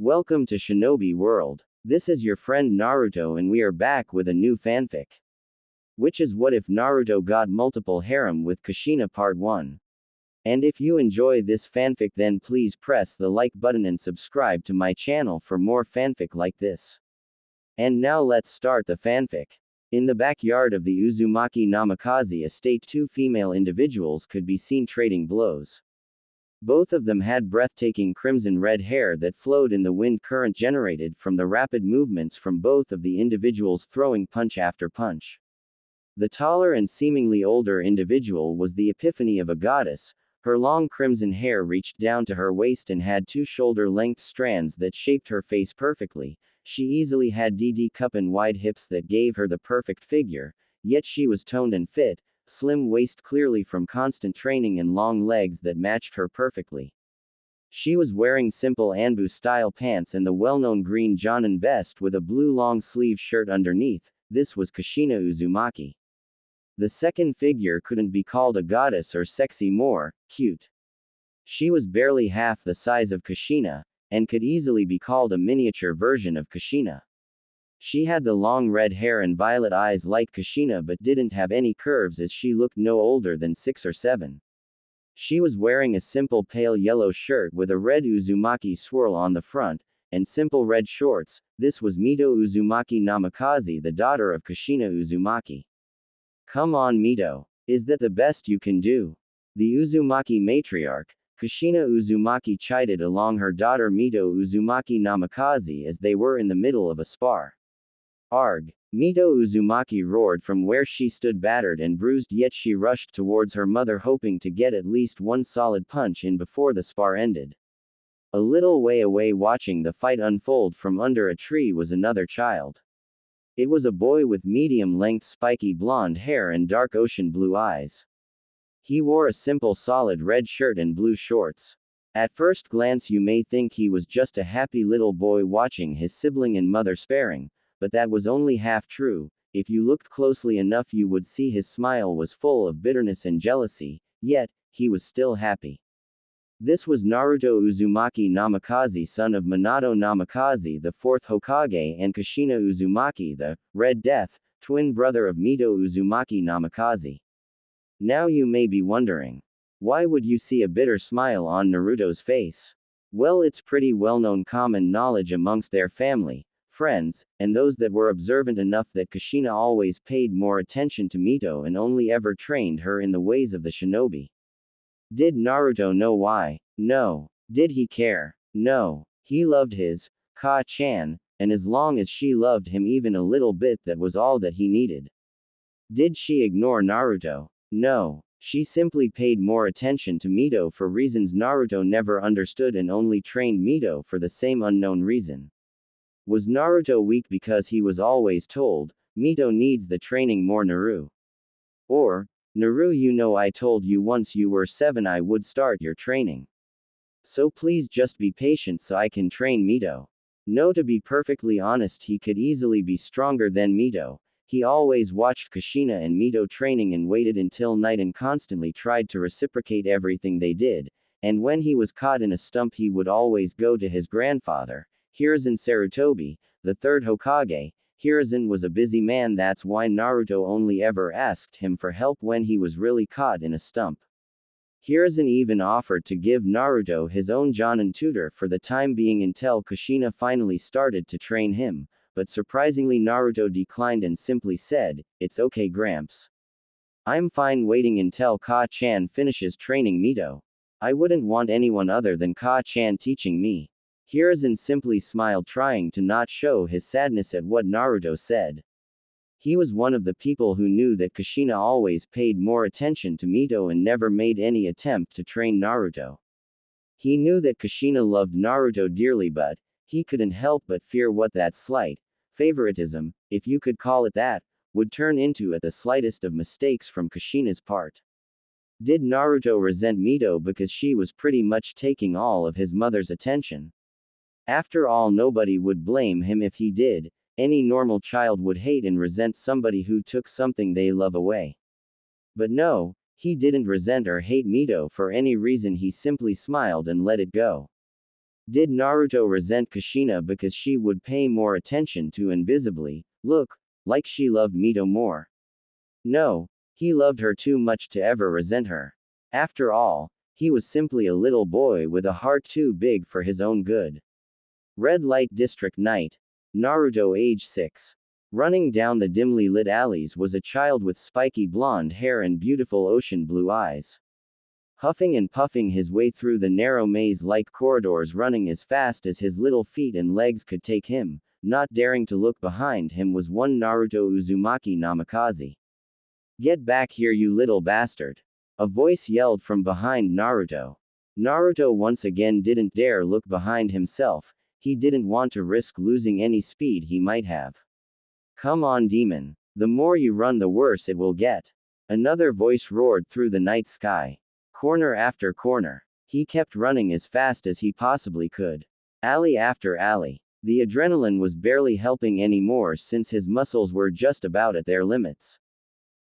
Welcome to Shinobi World. This is your friend Naruto and we are back with a new fanfic. Which is What If Naruto Got Multiple Harem with Kushina Part 1. And if you enjoy this fanfic then please press the like button and subscribe to my channel for more fanfic like this. And now let's start the fanfic. In the backyard of the Uzumaki Namikaze estate, two female individuals could be seen trading blows. Both of them had breathtaking crimson-red hair that flowed in the wind current generated from the rapid movements from both of the individuals throwing punch after punch. The taller and seemingly older individual was the epiphany of a goddess. Her long crimson hair reached down to her waist and had two shoulder-length strands that shaped her face perfectly. She easily had DD cup and wide hips that gave her the perfect figure, yet she was toned and fit. Slim waist clearly from constant training and long legs that matched her perfectly. She was wearing simple Anbu-style pants and the well-known green Jonin vest with a blue long-sleeve shirt underneath. This was Kushina Uzumaki. The second figure couldn't be called a goddess or sexy, more cute. She was barely half the size of Kushina, and could easily be called a miniature version of Kushina. She had the long red hair and violet eyes like Kushina but didn't have any curves as she looked no older than 6 or 7. She was wearing a simple pale yellow shirt with a red Uzumaki swirl on the front, and simple red shorts. This was Mito Uzumaki Namikaze, the daughter of Kushina Uzumaki. Come on Mito. Is that the best you can do? The Uzumaki matriarch, Kushina Uzumaki, chided along her daughter Mito Uzumaki Namikaze as they were in the middle of a spar. Arg! Mito Uzumaki roared from where she stood, battered and bruised, yet she rushed towards her mother hoping to get at least one solid punch in before the spar ended. A little way away watching the fight unfold from under a tree was another child. It was a boy with medium-length spiky blonde hair and dark ocean blue eyes. He wore a simple solid red shirt and blue shorts. At first glance you may think he was just a happy little boy watching his sibling and mother sparring. But that was only half true. If you looked closely enough you would see his smile was full of bitterness and jealousy, yet, he was still happy. This was Naruto Uzumaki Namikaze, son of Minato Namikaze, the 4th Hokage, and Kushina Uzumaki, the Red Death, twin brother of Mito Uzumaki Namikaze. Now you may be wondering, why would you see a bitter smile on Naruto's face? Well, it's pretty well-known common knowledge amongst their family, friends, and those that were observant enough that Kushina always paid more attention to Mito and only ever trained her in the ways of the shinobi. Did Naruto know why? No. Did he care? No. He loved his Ka-chan, and as long as she loved him even a little bit, that was all that he needed. Did she ignore Naruto? No. She simply paid more attention to Mito for reasons Naruto never understood and only trained Mito for the same unknown reason. Was Naruto weak because he was always told, Mito needs the training more, Naru? Or, Naru, you know I told you once you were 7 I would start your training. So please just be patient so I can train Mito. No, to be perfectly honest, he could easily be stronger than Mito. He always watched Kushina and Mito training and waited until night and constantly tried to reciprocate everything they did, and when he was caught in a stump he would always go to his grandfather, Hiruzen Sarutobi, the 3rd Hokage. Hiruzen was a busy man, that's why Naruto only ever asked him for help when he was really caught in a stump. Hiruzen even offered to give Naruto his own Jonin tutor for the time being until Kushina finally started to train him, but surprisingly Naruto declined and simply said, "It's okay, Gramps. I'm fine waiting until Ka-chan finishes training Mito. I wouldn't want anyone other than Ka-chan teaching me." Hiruzen simply smiled, trying to not show his sadness at what Naruto said. He was one of the people who knew that Kushina always paid more attention to Mito and never made any attempt to train Naruto. He knew that Kushina loved Naruto dearly, but he couldn't help but fear what that slight favoritism, if you could call it that, would turn into at the slightest of mistakes from Kushina's part. Did Naruto resent Mito because she was pretty much taking all of his mother's attention? After all, nobody would blame him if he did. Any normal child would hate and resent somebody who took something they love away. But no, he didn't resent or hate Mito for any reason, he simply smiled and let it go. Did Naruto resent Kushina because she would pay more attention to and visibly look like she loved Mito more? No, he loved her too much to ever resent her. After all, he was simply a little boy with a heart too big for his own good. Red Light District Night. Naruto age 6. Running down the dimly lit alleys was a child with spiky blonde hair and beautiful ocean blue eyes. Huffing and puffing his way through the narrow maze-like corridors, running as fast as his little feet and legs could take him, not daring to look behind him, was one Naruto Uzumaki Namikaze. "Get back here, you little bastard!" A voice yelled from behind Naruto. Naruto once again didn't dare look behind himself. He didn't want to risk losing any speed he might have. "Come on, demon. The more you run, the worse it will get." Another voice roared through the night sky. Corner after corner. He kept running as fast as he possibly could. Alley after alley. The adrenaline was barely helping anymore since his muscles were just about at their limits.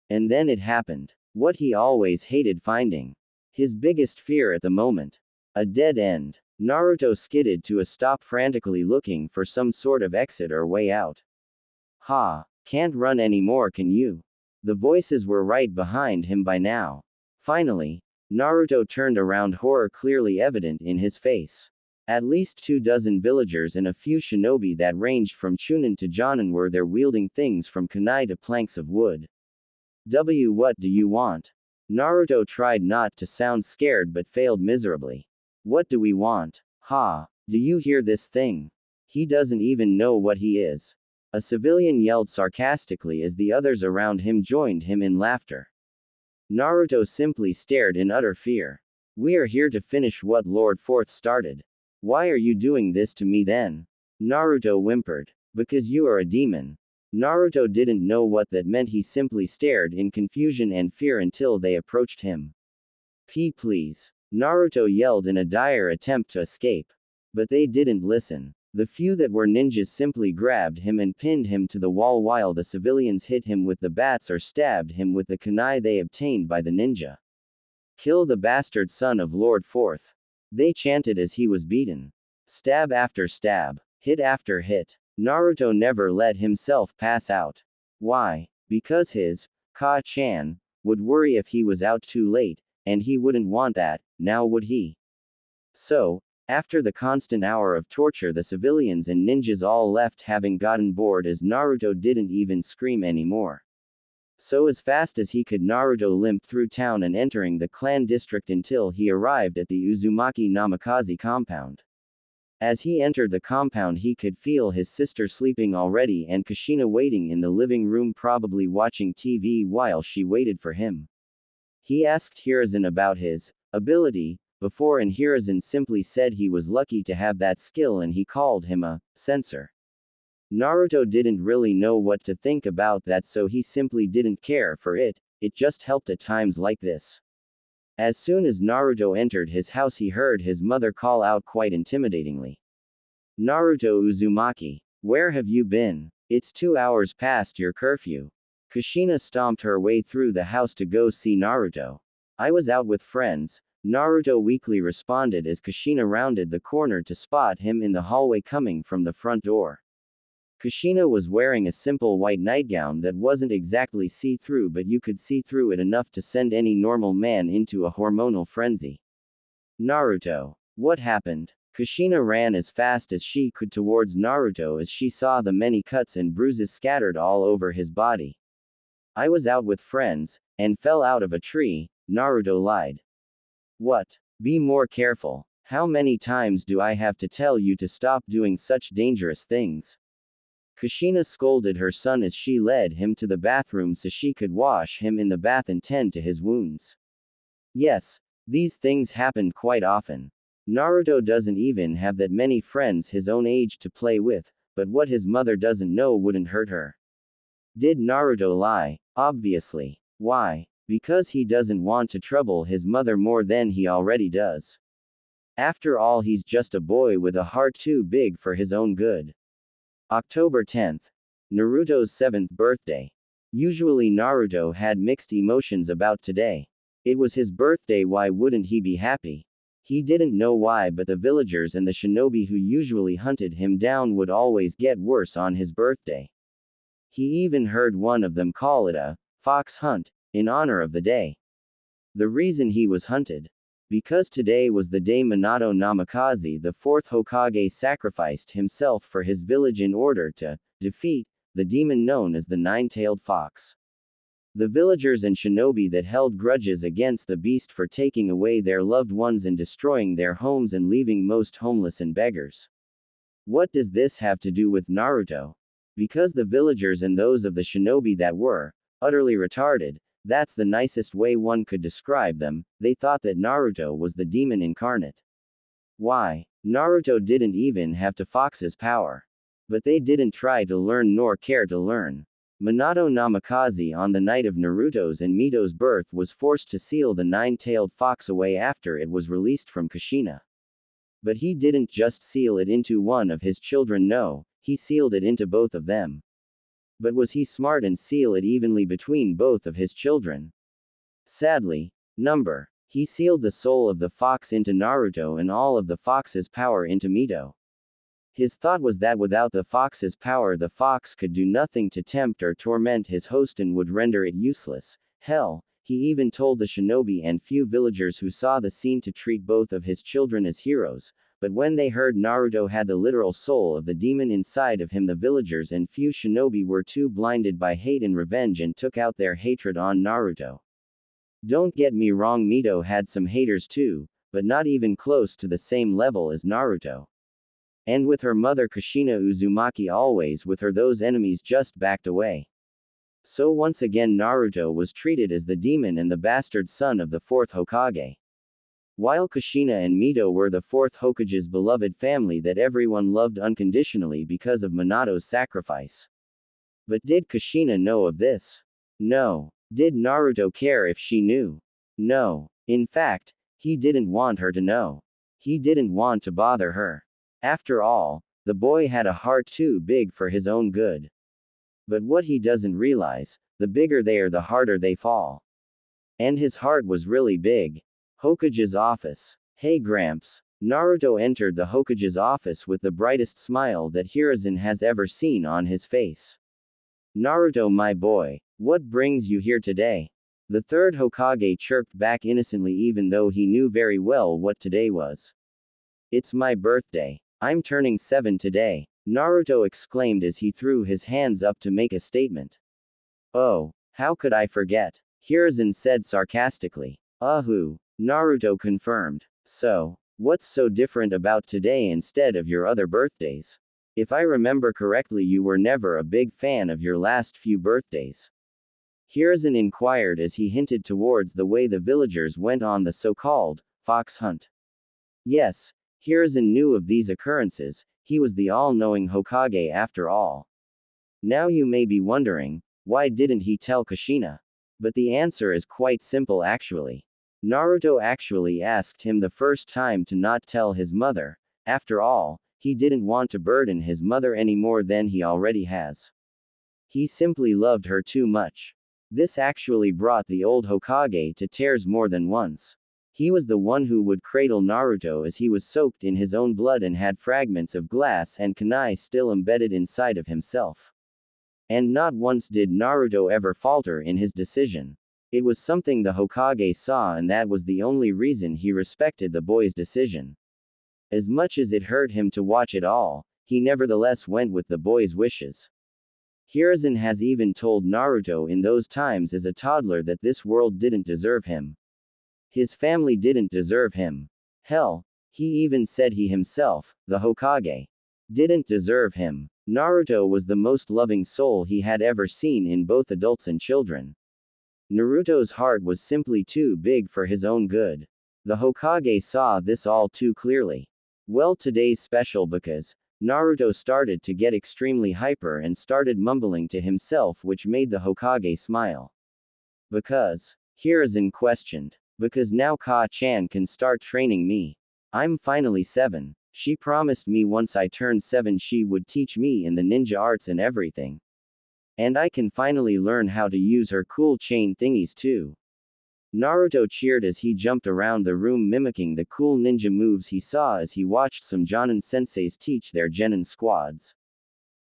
And then it happened. What he always hated finding. His biggest fear at the moment. A dead end. Naruto skidded to a stop, frantically looking for some sort of exit or way out. "Ha! Can't run anymore, can you?" The voices were right behind him by now. Finally, Naruto turned around, horror clearly evident in his face. At least 24 villagers and a few shinobi that ranged from Chunin to Jonin were there, wielding things from kunai to planks of wood. What do you want?" Naruto tried not to sound scared but failed miserably. "What do we want? Ha! Do you hear this thing? He doesn't even know what he is." A civilian yelled sarcastically as the others around him joined him in laughter. Naruto simply stared in utter fear. "We are here to finish what Lord Fourth started. Why are you doing this to me then?" Naruto whimpered. "Because you are a demon." Naruto didn't know what that meant. He simply stared in confusion and fear until they approached him. Please." Naruto yelled in a dire attempt to escape. But they didn't listen. The few that were ninjas simply grabbed him and pinned him to the wall, while the civilians hit him with the bats or stabbed him with the kunai they obtained by the ninja. "Kill the bastard son of Lord Fourth," they chanted as he was beaten. Stab after stab. Hit after hit. Naruto never let himself pass out. Why? Because his Ka-chan would worry if he was out too late, and he wouldn't want that, now would he? So, after the constant hour of torture, the civilians and ninjas all left, having gotten bored as Naruto didn't even scream anymore. So as fast as he could, Naruto limped through town and entering the clan district until he arrived at the Uzumaki Namikaze compound. As he entered the compound, he could feel his sister sleeping already and Kushina waiting in the living room, probably watching TV while she waited for him. He asked Hiruzen about his ability before, and Hiruzen simply said he was lucky to have that skill and he called him a censor. Naruto didn't really know what to think about that, so he simply didn't care for it. It just helped at times like this. As soon as Naruto entered his house, he heard his mother call out quite intimidatingly. "Naruto Uzumaki, where have you been? It's 2 hours past your curfew." Kushina stomped her way through the house to go see Naruto. "I was out with friends," Naruto weakly responded as Kushina rounded the corner to spot him in the hallway coming from the front door. Kushina was wearing a simple white nightgown that wasn't exactly see-through, but you could see through it enough to send any normal man into a hormonal frenzy. "Naruto, what happened?" Kushina ran as fast as she could towards Naruto as she saw the many cuts and bruises scattered all over his body. "I was out with friends, and fell out of a tree," Naruto lied. "What? Be more careful. How many times do I have to tell you to stop doing such dangerous things?" Kushina scolded her son as she led him to the bathroom so she could wash him in the bath and tend to his wounds. Yes, these things happened quite often. Naruto doesn't even have that many friends his own age to play with, but what his mother doesn't know wouldn't hurt her. Did Naruto lie? Obviously. Why? Because he doesn't want to trouble his mother more than he already does. After all, he's just a boy with a heart too big for his own good. October 10th. Naruto's 7th birthday. Usually Naruto had mixed emotions about today. It was his birthday, why wouldn't he be happy? He didn't know why, but the villagers and the shinobi who usually hunted him down would always get worse on his birthday. He even heard one of them call it a fox hunt in honor of the day. The reason he was hunted? Because today was the day Minato Namikaze, the fourth Hokage, sacrificed himself for his village in order to defeat the demon known as the nine-tailed fox. The villagers and shinobi that held grudges against the beast for taking away their loved ones and destroying their homes and leaving most homeless and beggars. What does this have to do with Naruto? Because the villagers and those of the shinobi that were utterly retarded, that's the nicest way one could describe them, they thought that Naruto was the demon incarnate. Why? Naruto didn't even have to Fox's power. But they didn't try to learn nor care to learn. Minato Namikaze on the night of Naruto's and Mito's birth was forced to seal the nine-tailed fox away after it was released from Kushina. But he didn't just seal it into one of his children, no, he sealed it into both of them. But was he smart and seal it evenly between both of his children? Sadly, he sealed the soul of the fox into Naruto and all of the fox's power into Mito. His thought was that without the fox's power the fox could do nothing to tempt or torment his host and would render it useless. Hell, he even told the shinobi and few villagers who saw the scene to treat both of his children as heroes. But when they heard Naruto had the literal soul of the demon inside of him, the villagers and few shinobi were too blinded by hate and revenge and took out their hatred on Naruto. Don't get me wrong, Mito had some haters too, but not even close to the same level as Naruto. And with her mother Kushina Uzumaki always with her, those enemies just backed away. So once again Naruto was treated as the demon and the bastard son of the fourth Hokage. While Kushina and Mito were the fourth Hokage's beloved family that everyone loved unconditionally because of Minato's sacrifice. But did Kushina know of this? No. Did Naruto care if she knew? No. In fact, he didn't want her to know. He didn't want to bother her. After all, the boy had a heart too big for his own good. But what he doesn't realize, the bigger they are the harder they fall. And his heart was really big. Hokage's office. Hey Gramps. Naruto entered the Hokage's office with the brightest smile that Hiruzen has ever seen on his face. Naruto, my boy, what brings you here today? The third Hokage chirped back innocently, even though he knew very well what today was. It's my birthday. I'm turning 7 today, Naruto exclaimed as he threw his hands up to make a statement. Oh, how could I forget? Hiruzen said sarcastically. Naruto confirmed. So, what's so different about today instead of your other birthdays? If I remember correctly, you were never a big fan of your last few birthdays. Hiruzen inquired as he hinted towards the way the villagers went on the so-called fox hunt. Yes, Hiruzen knew of these occurrences, he was the all-knowing Hokage after all. Now you may be wondering, why didn't he tell Kushina? But the answer is quite simple actually. Naruto actually asked him the first time to not tell his mother. After all, he didn't want to burden his mother any more than he already has. He simply loved her too much. This actually brought the old Hokage to tears more than once. He was the one who would cradle Naruto as he was soaked in his own blood and had fragments of glass and kunai still embedded inside of himself. And not once did Naruto ever falter in his decision. It was something the Hokage saw, and that was the only reason he respected the boy's decision. As much as it hurt him to watch it all, he nevertheless went with the boy's wishes. Hiruzen has even told Naruto in those times as a toddler that this world didn't deserve him. His family didn't deserve him. Hell, he even said he himself, the Hokage, didn't deserve him. Naruto was the most loving soul he had ever seen in both adults and children. Naruto's heart was simply too big for his own good. The Hokage saw this all too clearly. Well, today's special because Naruto started to get extremely hyper and started mumbling to himself, which made the Hokage smile. Because? Hiruzen questioned. Because now Ka-chan can start training me. I'm finally 7. She promised me once I turned 7 she would teach me in the ninja arts and everything. And I can finally learn how to use her cool chain thingies too. Naruto cheered as he jumped around the room mimicking the cool ninja moves he saw as he watched some Jonin senseis teach their genin squads.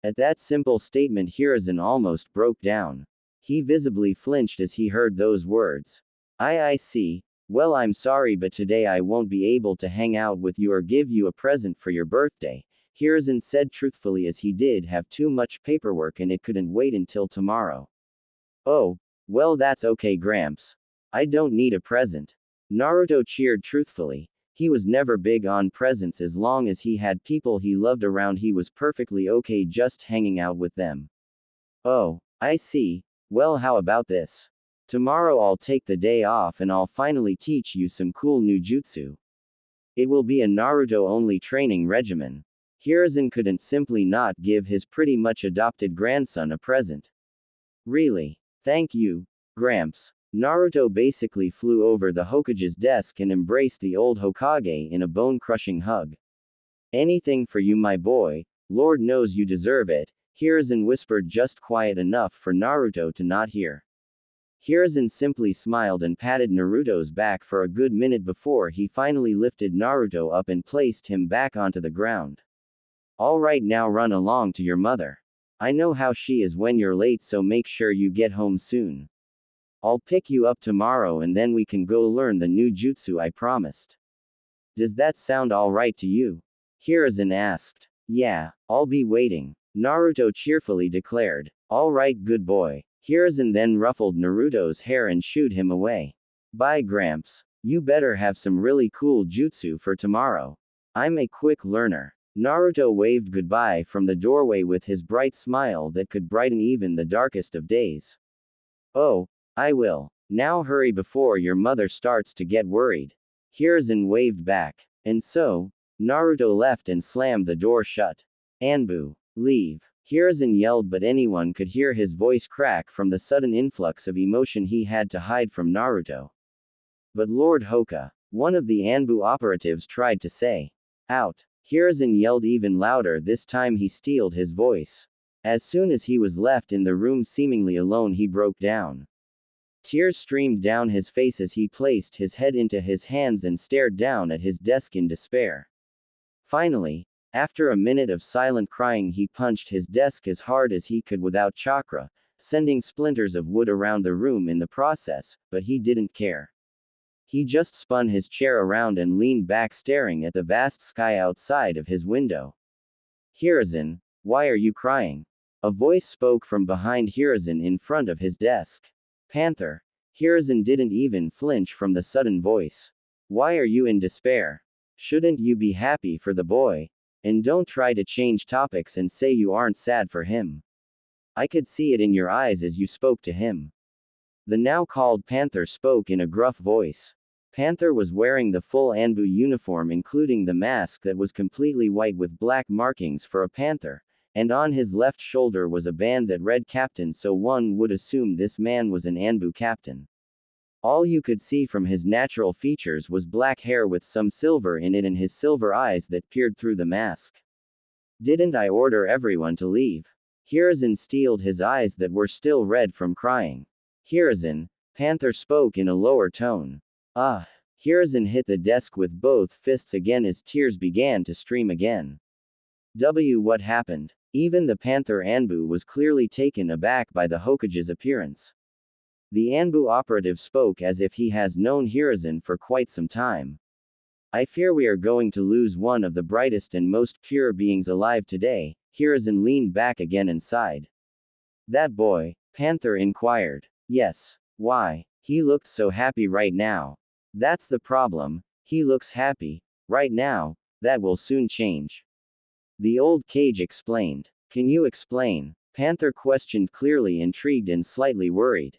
At that simple statement Hiruzen almost broke down. He visibly flinched as he heard those words. I see. Well, I'm sorry, but today I won't be able to hang out with you or give you a present for your birthday, Hiruzen said truthfully as he did have too much paperwork and it couldn't wait until tomorrow. Oh, well, that's okay, Gramps. I don't need a present. Naruto cheered truthfully. He was never big on presents as long as he had people he loved around, he was perfectly okay just hanging out with them. Oh, I see. Well, how about this? Tomorrow I'll take the day off and I'll finally teach you some cool new jutsu. It will be a Naruto-only training regimen. Hiruzen couldn't simply not give his pretty much adopted grandson a present. Really? Thank you, Gramps. Naruto basically flew over the Hokage's desk and embraced the old Hokage in a bone-crushing hug. Anything for you, my boy. Lord knows you deserve it, Hiruzen whispered, just quiet enough for Naruto to not hear. Hiruzen simply smiled and patted Naruto's back for a good minute before he finally lifted Naruto up and placed him back onto the ground. Alright, now run along to your mother. I know how she is when you're late, so make sure you get home soon. I'll pick you up tomorrow and then we can go learn the new jutsu I promised. Does that sound alright to you? Hiruzen asked. Yeah, I'll be waiting, Naruto cheerfully declared. Alright, good boy. Hiruzen then ruffled Naruto's hair and shooed him away. Bye, Gramps. You better have some really cool jutsu for tomorrow. I'm a quick learner. Naruto waved goodbye from the doorway with his bright smile that could brighten even the darkest of days. Oh, I will. Now hurry before your mother starts to get worried. Hiruzen waved back. And so, Naruto left and slammed the door shut. Anbu, leave. Hiruzen yelled, but anyone could hear his voice crack from the sudden influx of emotion he had to hide from Naruto. But Lord Hoka, one of the Anbu operatives tried to say. Out. Hiruzen yelled even louder, this time he steeled his voice. As soon as he was left in the room seemingly alone, he broke down. Tears streamed down his face as he placed his head into his hands and stared down at his desk in despair. Finally, after a minute of silent crying, he punched his desk as hard as he could without chakra, sending splinters of wood around the room in the process, but he didn't care. He just spun his chair around and leaned back, staring at the vast sky outside of his window. Hiruzen, why are you crying? A voice spoke from behind Hiruzen in front of his desk. Panther. Hiruzen didn't even flinch from the sudden voice. Why are you in despair? Shouldn't you be happy for the boy? And don't try to change topics and say you aren't sad for him. I could see it in your eyes as you spoke to him. The now called Panther spoke in a gruff voice. Panther was wearing the full Anbu uniform, including the mask that was completely white with black markings for a panther, and on his left shoulder was a band that read Captain, so one would assume this man was an Anbu captain. All you could see from his natural features was black hair with some silver in it and his silver eyes that peered through the mask. Didn't I order everyone to leave? Hiruzen steeled his eyes that were still red from crying. Hiruzen, Panther spoke in a lower tone. Hiruzen hit the desk with both fists again as tears began to stream again. What happened? Even the Panther Anbu was clearly taken aback by the Hokage's appearance. The Anbu operative spoke as if he has known Hiruzen for quite some time. I fear we are going to lose one of the brightest and most pure beings alive today. Hiruzen leaned back again and sighed. That boy? Panther inquired. Yes. Why? He looked so happy right now. That's the problem. He looks happy right now. That will soon change. The old Cage explained. Can you explain? Panther questioned, clearly intrigued and slightly worried.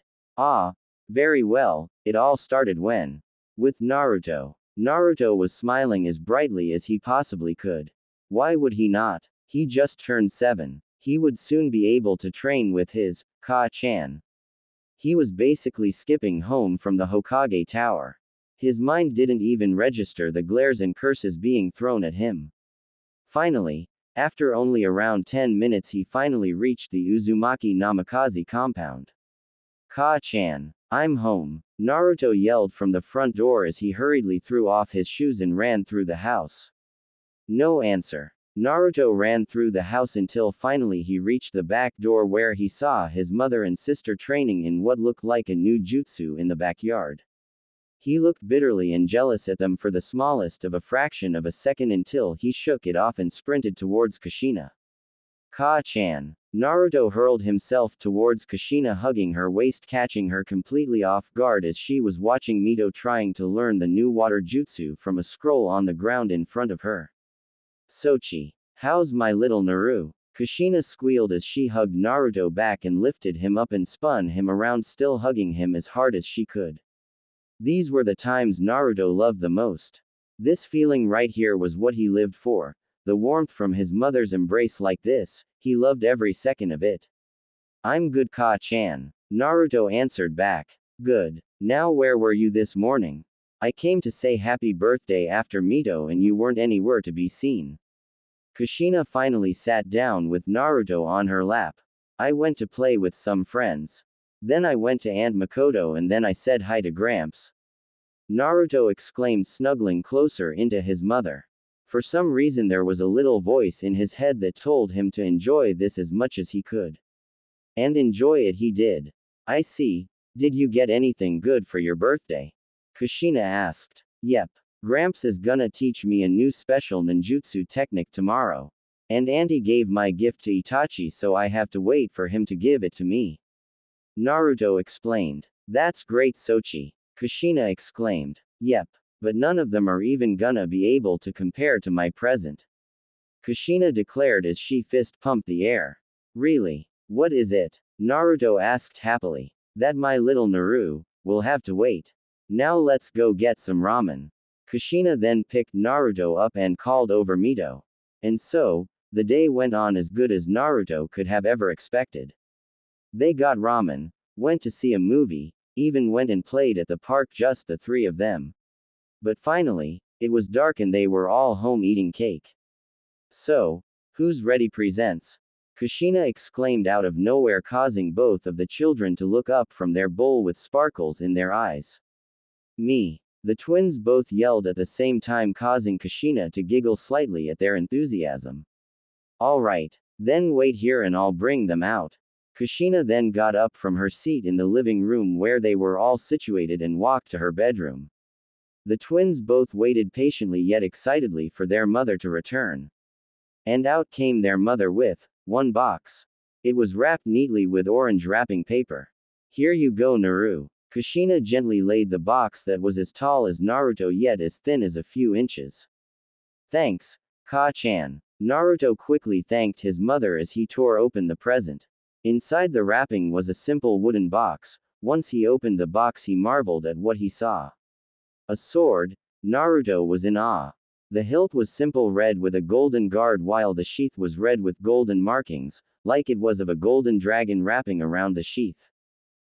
Very well, it all started with Naruto. Naruto was smiling as brightly as he possibly could. Why would he not? He just turned 7. He would soon be able to train with his Ka-chan. He was basically skipping home from the Hokage tower. His mind didn't even register the glares and curses being thrown at him. Finally, after only around 10 minutes, he finally reached the Uzumaki Namikaze compound. Ka-chan. I'm home. Naruto yelled from the front door as he hurriedly threw off his shoes and ran through the house. No answer. Naruto ran through the house until finally he reached the back door where he saw his mother and sister training in what looked like a new jutsu in the backyard. He looked bitterly and jealous at them for the smallest of a fraction of a second until he shook it off and sprinted towards Kushina. Ka-chan. Naruto hurled himself towards Kushina, hugging her waist, catching her completely off guard as she was watching Mito trying to learn the new water jutsu from a scroll on the ground in front of her. Sochi. How's my little Naru? Kushina squealed as she hugged Naruto back and lifted him up and spun him around, still hugging him as hard as she could. These were the times Naruto loved the most. This feeling right here was what he lived for. The warmth from his mother's embrace like this, he loved every second of it. I'm good, Ka-chan. Naruto answered back. Good. Now where were you this morning? I came to say happy birthday after Mito and you weren't anywhere to be seen. Kushina finally sat down with Naruto on her lap. I went to play with some friends. Then I went to Aunt Makoto and then I said hi to Gramps. Naruto exclaimed, snuggling closer into his mother. For some reason there was a little voice in his head that told him to enjoy this as much as he could. And enjoy it he did. I see. Did you get anything good for your birthday? Kushina asked. Yep. Gramps is gonna teach me a new special ninjutsu technique tomorrow. And Auntie gave my gift to Itachi, so I have to wait for him to give it to me. Naruto explained. That's great, Sochi. Kushina exclaimed. Yep. But none of them are even gonna be able to compare to my present. Kushina declared as she fist pumped the air. Really? What is it? Naruto asked happily. That my little Naru will have to wait. Now let's go get some ramen. Kushina then picked Naruto up and called over Mito. And so, the day went on as good as Naruto could have ever expected. They got ramen, went to see a movie, even went and played at the park, just the three of them. But finally, it was dark and they were all home eating cake. So, who's ready presents? Kushina exclaimed out of nowhere, causing both of the children to look up from their bowl with sparkles in their eyes. Me. The twins both yelled at the same time, causing Kushina to giggle slightly at their enthusiasm. Alright, then wait here and I'll bring them out. Kushina then got up from her seat in the living room where they were all situated and walked to her bedroom. The twins both waited patiently yet excitedly for their mother to return. And out came their mother with one box. It was wrapped neatly with orange wrapping paper. Here you go, Naru. Kushina gently laid the box that was as tall as Naruto yet as thin as a few inches. Thanks, Ka-chan. Naruto quickly thanked his mother as he tore open the present. Inside the wrapping was a simple wooden box. Once he opened the box, he marveled at what he saw. A sword. Naruto was in awe. The hilt was simple red with a golden guard, while the sheath was red with golden markings, like it was of a golden dragon wrapping around the sheath.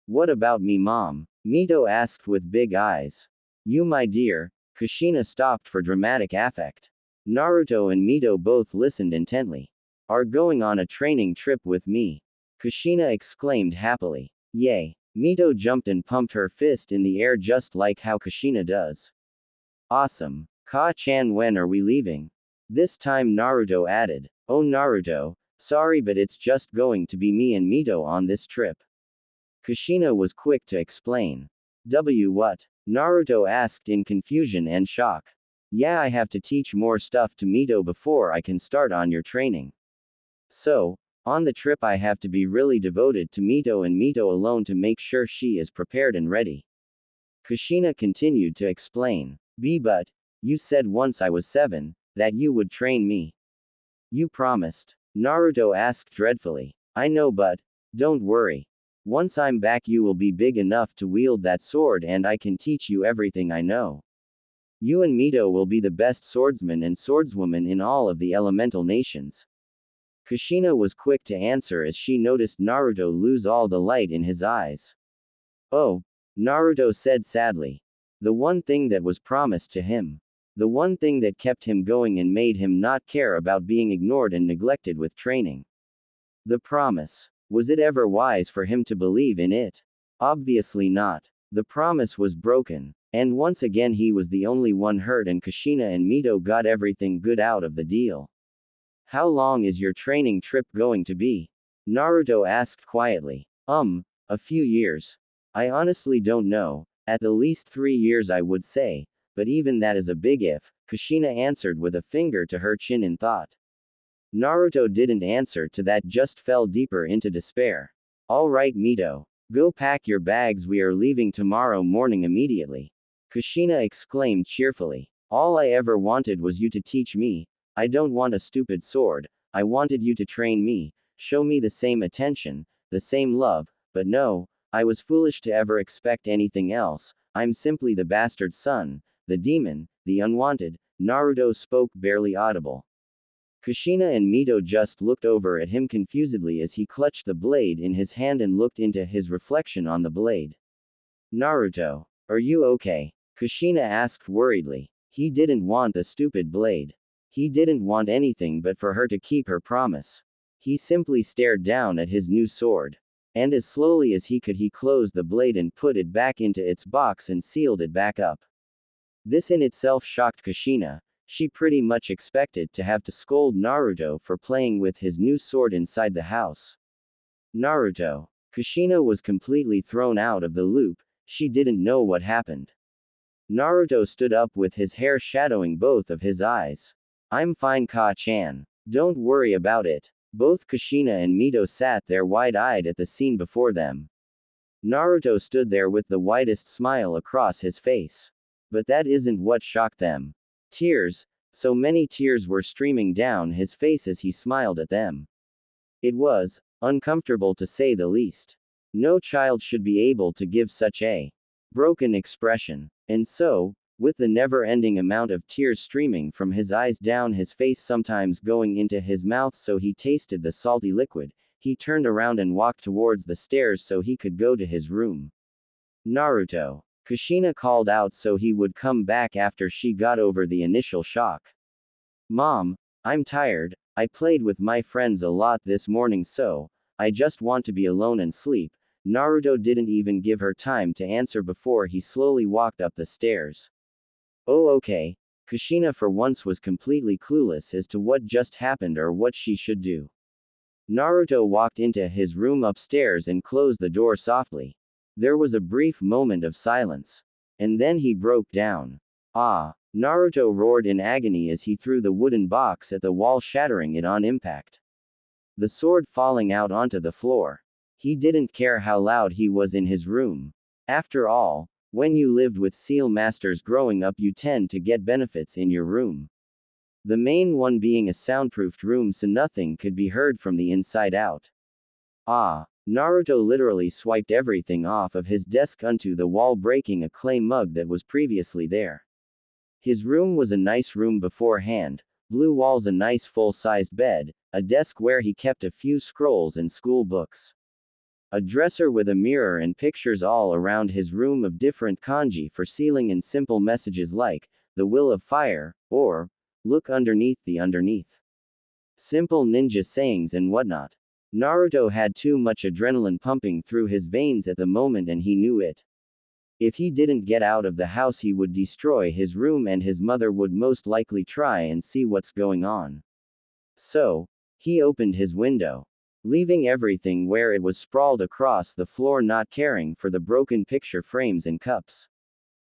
What about me, Mom? Mito asked with big eyes. You, my dear. Kushina stopped for dramatic effect. Naruto and Mito both listened intently. Are going on a training trip with me. Kushina exclaimed happily. Yay. Mito jumped and pumped her fist in the air just like how Kushina does. Awesome. Ka-chan, when are we leaving? This time Naruto added. Oh Naruto, sorry but it's just going to be me and Mito on this trip. Kushina was quick to explain. What? Naruto asked in confusion and shock. Yeah, I have to teach more stuff to Mito before I can start on your training. So, on the trip I have to be really devoted to Mito and Mito alone to make sure she is prepared and ready. Kushina continued to explain. But, you said once I was 7, that you would train me. You promised. Naruto asked dreadfully. I know, but don't worry. Once I'm back you will be big enough to wield that sword and I can teach you everything I know. You and Mito will be the best swordsman and swordswoman in all of the elemental nations. Kushina was quick to answer as she noticed Naruto lose all the light in his eyes. Oh, Naruto said sadly. The one thing that was promised to him. The one thing that kept him going and made him not care about being ignored and neglected with training. The promise. Was it ever wise for him to believe in it? Obviously not. The promise was broken. And once again he was the only one hurt and Kushina and Mito got everything good out of the deal. How long is your training trip going to be? Naruto asked quietly. A few years. I honestly don't know. At the least 3 years I would say, but even that is a big if, Kushina answered with a finger to her chin in thought. Naruto didn't answer to that, just fell deeper into despair. Alright Mito. Go pack your bags, we are leaving tomorrow morning immediately. Kushina exclaimed cheerfully. All I ever wanted was you to teach me. I don't want a stupid sword, I wanted you to train me, show me the same attention, the same love, but no, I was foolish to ever expect anything else. I'm simply the bastard son, the demon, the unwanted. Naruto spoke barely audible. Kushina and Mito just looked over at him confusedly as he clutched the blade in his hand and looked into his reflection on the blade. Naruto, are you okay? Kushina asked worriedly. He didn't want the stupid blade. He didn't want anything but for her to keep her promise. He simply stared down at his new sword. And as slowly as he could, he closed the blade and put it back into its box and sealed it back up. This in itself shocked Kushina. She pretty much expected to have to scold Naruto for playing with his new sword inside the house. Naruto. Kushina was completely thrown out of the loop. She didn't know what happened. Naruto stood up with his hair shadowing both of his eyes. I'm fine, Ka-chan. Don't worry about it. Both Kushina and Mito sat there wide-eyed at the scene before them. Naruto stood there with the widest smile across his face. But that isn't what shocked them. Tears. So many tears were streaming down his face as he smiled at them. It was uncomfortable to say the least. No child should be able to give such a broken expression. And so, with the never-ending amount of tears streaming from his eyes down his face, sometimes going into his mouth so he tasted the salty liquid, he turned around and walked towards the stairs so he could go to his room. Naruto. Kushina called out so he would come back after she got over the initial shock. Mom, I'm tired, I played with my friends a lot this morning so, I just want to be alone and sleep. Naruto didn't even give her time to answer before he slowly walked up the stairs. Oh okay. Kushina for once was completely clueless as to what just happened or what she should do. Naruto walked into his room upstairs and closed the door softly. There was a brief moment of silence. And then he broke down. Ah! Naruto roared in agony as he threw the wooden box at the wall, shattering it on impact. The sword falling out onto the floor. He didn't care how loud he was in his room. After all, when you lived with seal masters growing up, you tend to get benefits in your room. The main one being a soundproofed room so nothing could be heard from the inside out. Ah! Naruto literally swiped everything off of his desk onto the wall, breaking a clay mug that was previously there. His room was a nice room beforehand, blue walls, a nice full-sized bed, a desk where he kept a few scrolls and school books. A dresser with a mirror and pictures all around his room of different kanji for sealing and simple messages like, the will of fire, or, look underneath the underneath. Simple ninja sayings and whatnot. Naruto had too much adrenaline pumping through his veins at the moment and he knew it. If he didn't get out of the house he would destroy his room and his mother would most likely try and see what's going on. So, he opened his window, leaving everything where it was sprawled across the floor, not caring for the broken picture frames and cups.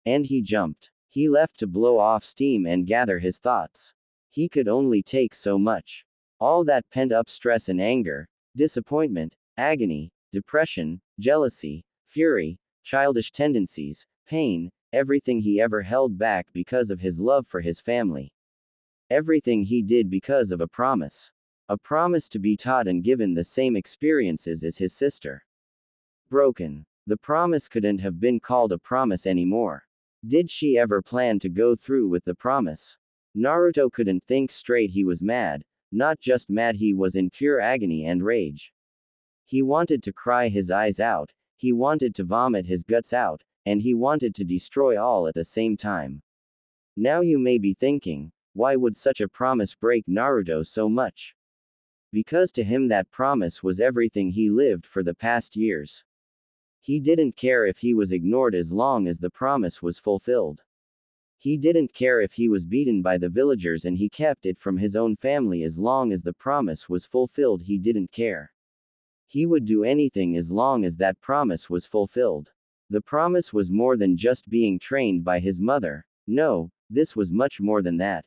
And he jumped. He left to blow off steam and gather his thoughts. He could only take so much. All that pent-up stress and anger, disappointment, agony, depression, jealousy, fury, childish tendencies, pain, everything he ever held back because of his love for his family. Everything he did because of a promise. A promise to be taught and given the same experiences as his sister. Broken. The promise couldn't have been called a promise anymore. Did she ever plan to go through with the promise? Naruto couldn't think straight. He was mad. Not just mad, he was in pure agony and rage. He wanted to cry his eyes out, he wanted to vomit his guts out, and he wanted to destroy all at the same time. Now you may be thinking, why would such a promise break Naruto so much? Because to him that promise was everything he lived for the past years. He didn't care if he was ignored as long as the promise was fulfilled. He didn't care if he was beaten by the villagers and he kept it from his own family as long as the promise was fulfilled. He didn't care. He would do anything as long as that promise was fulfilled. The promise was more than just being trained by his mother. No, this was much more than that.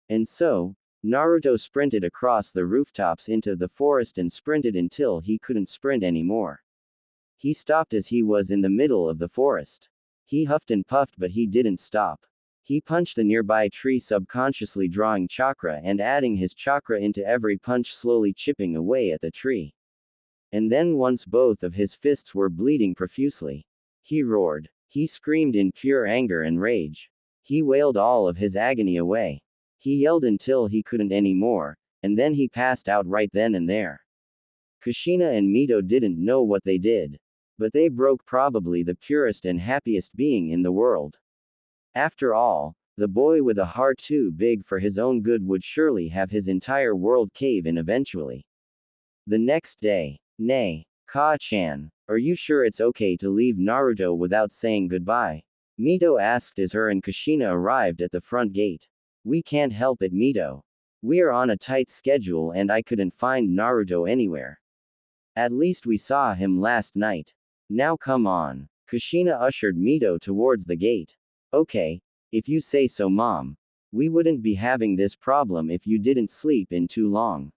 And so, Naruto sprinted across the rooftops into the forest and sprinted until he couldn't sprint anymore. He stopped as he was in the middle of the forest. He huffed and puffed, but he didn't stop. He punched the nearby tree, subconsciously drawing chakra and adding his chakra into every punch, slowly chipping away at the tree. And then, once both of his fists were bleeding profusely, he roared. He screamed in pure anger and rage. He wailed all of his agony away. He yelled until he couldn't anymore, and then he passed out right then and there. Kushina and Mito didn't know what they did, but they broke probably the purest and happiest being in the world. After all, the boy with a heart too big for his own good would surely have his entire world cave in eventually. The next day. Nay, Ka-chan, are you sure it's okay to leave Naruto without saying goodbye? Mito asked as her and Kushina arrived at the front gate. We can't help it, Mito. We're on a tight schedule and I couldn't find Naruto anywhere. At least we saw him last night. Now come on. Kushina ushered Mito towards the gate. Okay, if you say so, Mom. We wouldn't be having this problem if you didn't sleep in too long.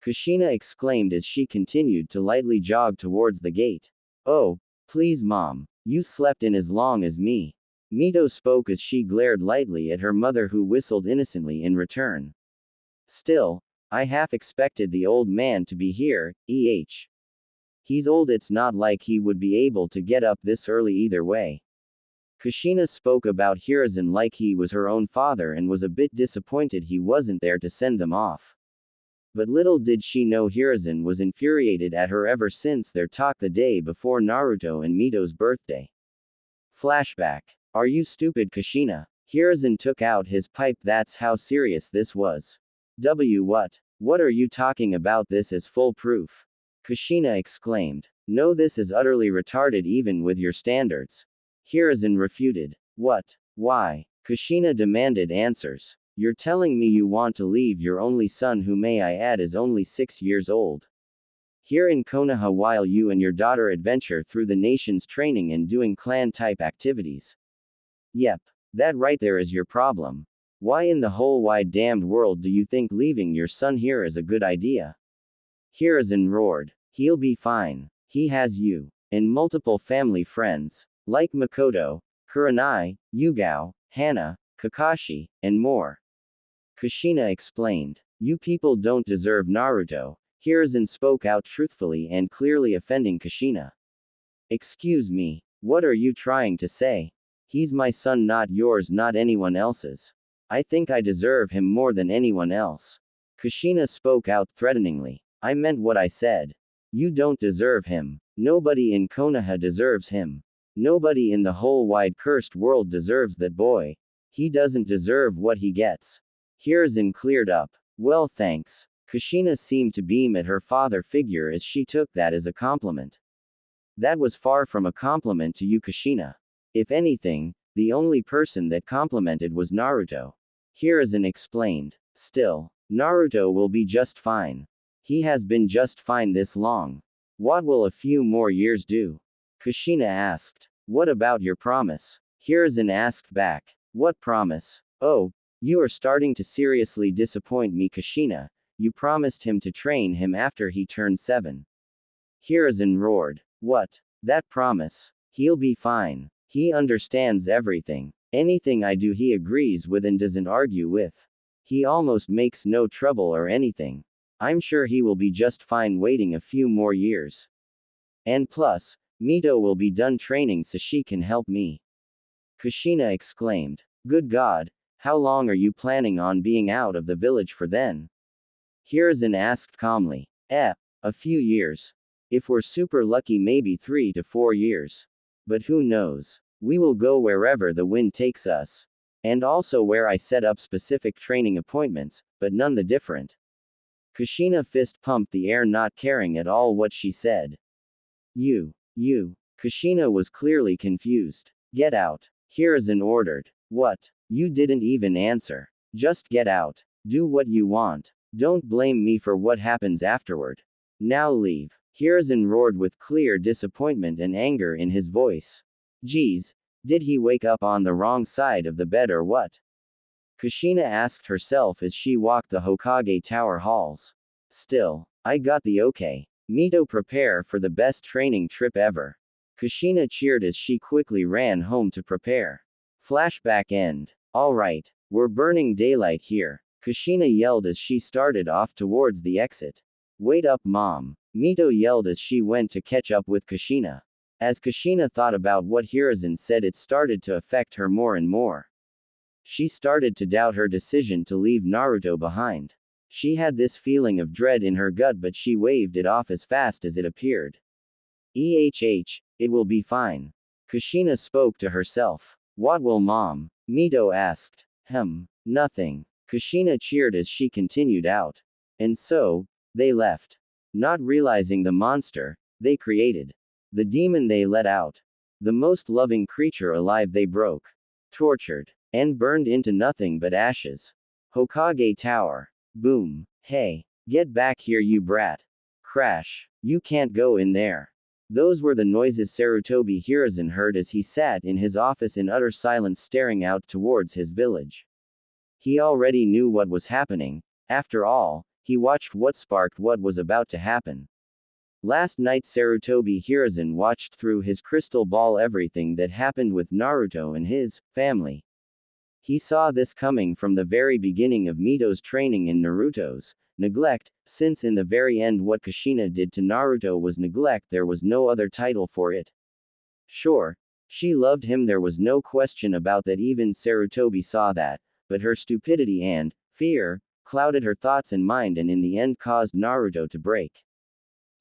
Kushina exclaimed as she continued to lightly jog towards the gate. Oh, please, Mom. You slept in as long as me. Mito spoke as she glared lightly at her mother, who whistled innocently in return. Still, I half expected the old man to be here, He's old, it's not like he would be able to get up this early either way. Kushina spoke about Hiruzen like he was her own father and was a bit disappointed he wasn't there to send them off. But little did she know Hiruzen was infuriated at her ever since their talk the day before Naruto and Mito's birthday. Flashback. Are you stupid, Kushina? Hiruzen took out his pipe. That's how serious this was. What are you talking about? This is full proof. Kushina exclaimed. No, this is utterly retarded even with your standards. Hiruzen refuted. What? Why? Kushina demanded answers. You're telling me you want to leave your only son, who, may I add, is only 6 years old, here in Konoha while you and your daughter adventure through the nation's training and doing clan-type activities? Yep. That right there is your problem. Why in the whole wide damned world do you think leaving your son here is a good idea? Hiruzen roared. He'll be fine. He has you. And multiple family friends. Like Makoto, Kurenai, Yugao, Hana, Kakashi, and more. Kushina explained. You people don't deserve Naruto. Hiruzen spoke out truthfully and clearly offending Kushina. Excuse me, what are you trying to say? He's my son, not yours, not anyone else's. I think I deserve him more than anyone else. Kushina spoke out threateningly. I meant what I said. You don't deserve him. Nobody in Konoha deserves him. Nobody in the whole wide cursed world deserves that boy. He doesn't deserve what he gets. Hiruzen cleared up. Well, thanks. Kushina seemed to beam at her father figure as she took that as a compliment. That was far from a compliment to you, Kushina. If anything, the only person that complimented was Naruto. Hiruzen explained. Still, Naruto will be just fine. He has been just fine this long. What will a few more years do? Kushina asked. What about your promise? Hiruzen asked back. What promise? Oh, you are starting to seriously disappoint me, Kushina. You promised him to train him after he turned 7. Hiruzen roared. What? That promise? He'll be fine. He understands everything. Anything I do he agrees with and doesn't argue with. He almost makes no trouble or anything. I'm sure he will be just fine waiting a few more years. And plus, Mito will be done training so she can help me. Kushina exclaimed. Good God, how long are you planning on being out of the village for then? Hiruzen asked calmly. A few years. If we're super lucky, maybe 3 to 4 years. But who knows? We will go wherever the wind takes us. And also where I set up specific training appointments, but none the different. Kushina fist pumped the air, not caring at all what she said. You Kushina was clearly confused. Get out. Hiruzen ordered. What? You didn't even answer. Just get out. Do what you want. Don't blame me for what happens afterward. Now leave. Hiruzen roared with clear disappointment and anger in his voice. Geez, did he wake up on the wrong side of the bed or what? Kushina asked herself as she walked the Hokage Tower halls. Still, I got the okay. Mito, prepare for the best training trip ever. Kushina cheered as she quickly ran home to prepare. Flashback end. Alright, we're burning daylight here, Kushina yelled as she started off towards the exit. Wait up, Mom, Mito yelled as she went to catch up with Kushina. As Kushina thought about what Hiruzen said, it started to affect her more and more. She started to doubt her decision to leave Naruto behind. She had this feeling of dread in her gut, but she waved it off as fast as it appeared. It will be fine. Kushina spoke to herself. What will Mom? Mito asked. Nothing. Kushina cheered as she continued out. And so, they left. Not realizing the monster they created. The demon they let out. The most loving creature alive they broke. Tortured. And burned into nothing but ashes. Hokage Tower. Boom. Hey. Get back here, you brat. Crash. You can't go in there. Those were the noises Sarutobi Hiruzen heard as he sat in his office in utter silence staring out towards his village. He already knew what was happening. After all, he watched what sparked what was about to happen. Last night Sarutobi Hiruzen watched through his crystal ball everything that happened with Naruto and his family. He saw this coming from the very beginning of Mito's training in Naruto's neglect, since in the very end what Kushina did to Naruto was neglect, there was no other title for it. Sure, she loved him, there was no question about that, even Sarutobi saw that, but her stupidity and fear clouded her thoughts and mind and in the end caused Naruto to break.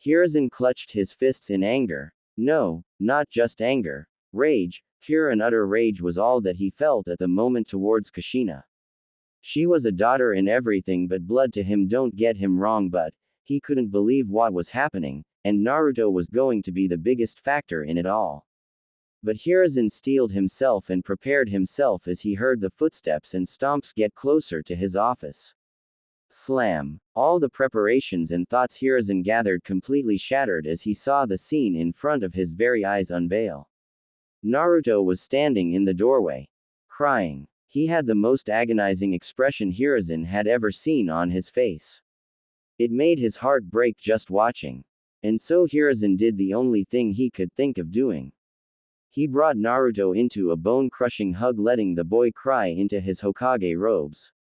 Hiruzen clutched his fists in anger. No, not just anger. Rage, pure and utter rage was all that he felt at the moment towards Kushina. She was a daughter in everything but blood to him, don't get him wrong, but he couldn't believe what was happening, and Naruto was going to be the biggest factor in it all. But Hiruzen steeled himself and prepared himself as he heard the footsteps and stomps get closer to his office. Slam. All the preparations and thoughts Hiruzen gathered completely shattered as he saw the scene in front of his very eyes unveil. Naruto was standing in the doorway. Crying. He had the most agonizing expression Hiruzen had ever seen on his face. It made his heart break just watching. And so Hiruzen did the only thing he could think of doing. He brought Naruto into a bone-crushing hug, letting the boy cry into his Hokage robes.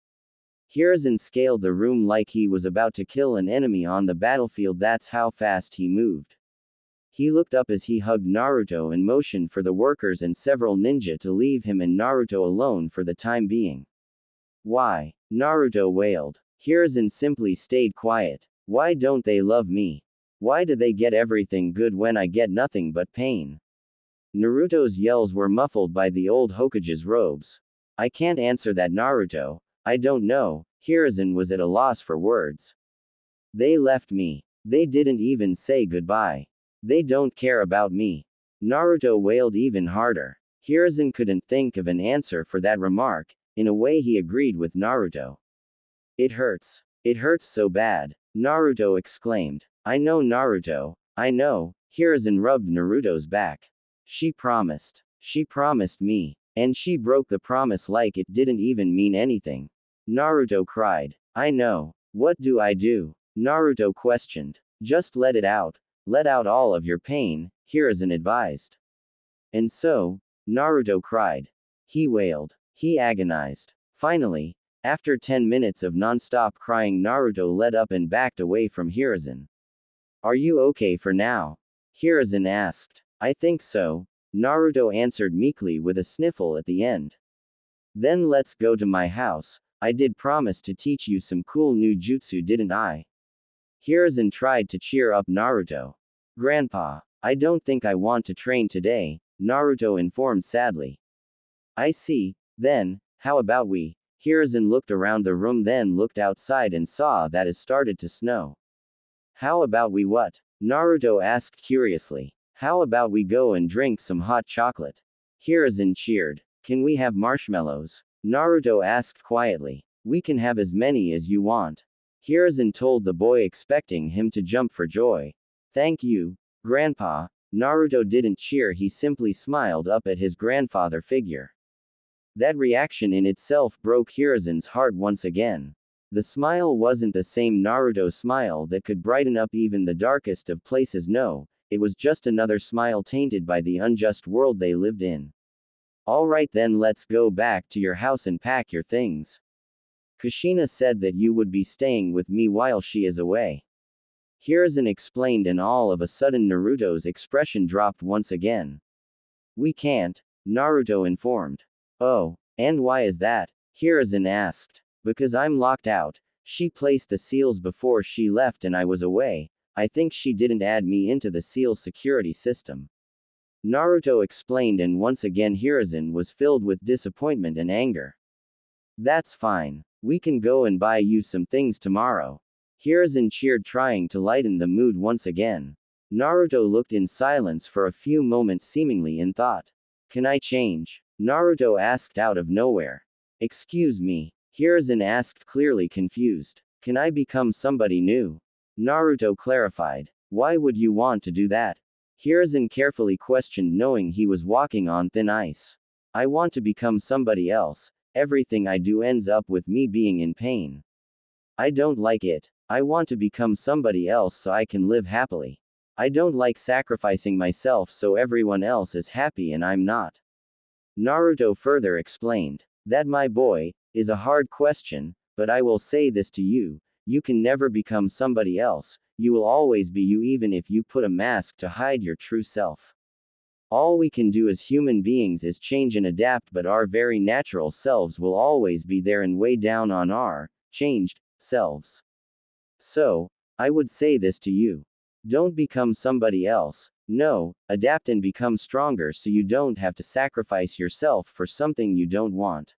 Hiruzen scaled the room like he was about to kill an enemy on the battlefield, that's how fast he moved. He looked up as he hugged Naruto and motioned for the workers and several ninja to leave him and Naruto alone for the time being. Why? Naruto wailed. Hiruzen simply stayed quiet. Why don't they love me? Why do they get everything good when I get nothing but pain? Naruto's yells were muffled by the old Hokage's robes. I can't answer that, Naruto. I don't know. Hiruzen was at a loss for words. They left me. They didn't even say goodbye. They don't care about me. Naruto wailed even harder. Hiruzen couldn't think of an answer for that remark. In a way he agreed with Naruto. It hurts. It hurts so bad. Naruto exclaimed. I know, Naruto. I know. Hiruzen rubbed Naruto's back. She promised. She promised me. And she broke the promise like it didn't even mean anything. Naruto cried. I know. What do I do? Naruto questioned. Just let it out. Let out all of your pain, Hiruzen advised. And so, Naruto cried. He wailed. He agonized. Finally, after 10 minutes of non-stop crying, Naruto let up and backed away from Hiruzen. Are you okay for now? Hiruzen asked. I think so, Naruto answered meekly with a sniffle at the end. Then let's go to my house. I did promise to teach you some cool new jutsu, didn't I? Hiruzen tried to cheer up Naruto. Grandpa, I don't think I want to train today, Naruto informed sadly. I see, then, how about we? Hiruzen looked around the room, then looked outside and saw that it started to snow. How about we what? Naruto asked curiously. How about we go and drink some hot chocolate? Hiruzen cheered. Can we have marshmallows? Naruto asked quietly. We can have as many as you want. Hiruzen told the boy, expecting him to jump for joy. Thank you, Grandpa. Naruto didn't cheer, he simply smiled up at his grandfather figure. That reaction in itself broke Hiruzen's heart once again. The smile wasn't the same Naruto smile that could brighten up even the darkest of places, no, it was just another smile tainted by the unjust world they lived in. Alright then, let's go back to your house and pack your things. Kushina said that you would be staying with me while she is away. Hiruzen explained, and all of a sudden Naruto's expression dropped once again. We can't, Naruto informed. Oh, and why is that? Hiruzen asked. Because I'm locked out. She placed the seals before she left and I was away. I think she didn't add me into the seals security system. Naruto explained, and once again Hiruzen was filled with disappointment and anger. That's fine. We can go and buy you some things tomorrow. Hiruzen cheered, trying to lighten the mood once again. Naruto looked in silence for a few moments, seemingly in thought. Can I change? Naruto asked out of nowhere. Excuse me? Hiruzen asked, clearly confused. Can I become somebody new? Naruto clarified. Why would you want to do that? Hiruzen carefully questioned, knowing he was walking on thin ice. I want to become somebody else. Everything I do ends up with me being in pain. I don't like it. I want to become somebody else so I can live happily. I don't like sacrificing myself so everyone else is happy and I'm not. Naruto further explained. That, my boy, is a hard question, but I will say this to you. You can never become somebody else. You will always be you, even if you put a mask to hide your true self. All we can do as human beings is change and adapt, but our very natural selves will always be there and weigh down on our changed selves. So, I would say this to you. Don't become somebody else. No, adapt and become stronger so you don't have to sacrifice yourself for something you don't want.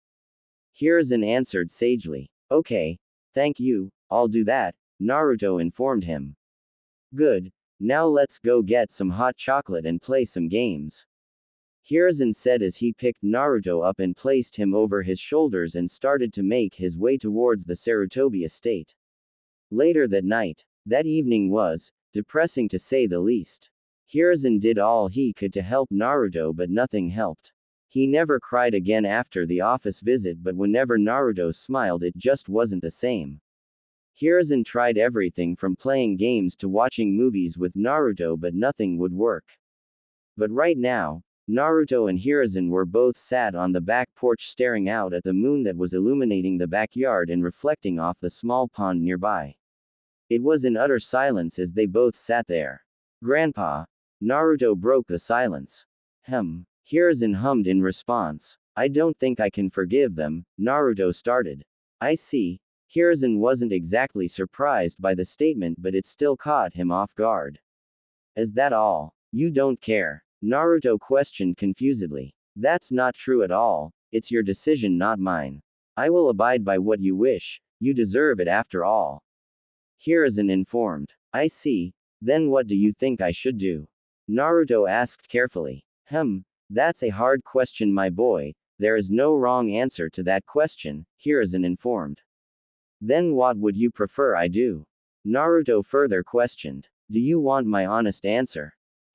Hiruzen answered sagely. Okay, thank you, I'll do that, Naruto informed him. Good. Now let's go get some hot chocolate and play some games. Hiruzen said as he picked Naruto up and placed him over his shoulders and started to make his way towards the Sarutobi estate. Later that night, that evening was depressing to say the least. Hiruzen did all he could to help Naruto, but nothing helped. He never cried again after the office visit, but whenever Naruto smiled, it just wasn't the same. Hiruzen tried everything from playing games to watching movies with Naruto, but nothing would work. But right now, Naruto and Hiruzen were both sat on the back porch staring out at the moon that was illuminating the backyard and reflecting off the small pond nearby. It was in utter silence as they both sat there. Grandpa. Naruto broke the silence. Hiruzen hummed in response. I don't think I can forgive them, Naruto started. I see. Hiruzen wasn't exactly surprised by the statement, but it still caught him off guard. Is that all? You don't care? Naruto questioned confusedly. That's not true at all. It's your decision, not mine. I will abide by what you wish. You deserve it after all. Hiruzen informed. I see. Then what do you think I should do? Naruto asked carefully. That's a hard question, my boy. There is no wrong answer to that question, Hiruzen informed. Then what would you prefer I do? Naruto further questioned. Do you want my honest answer?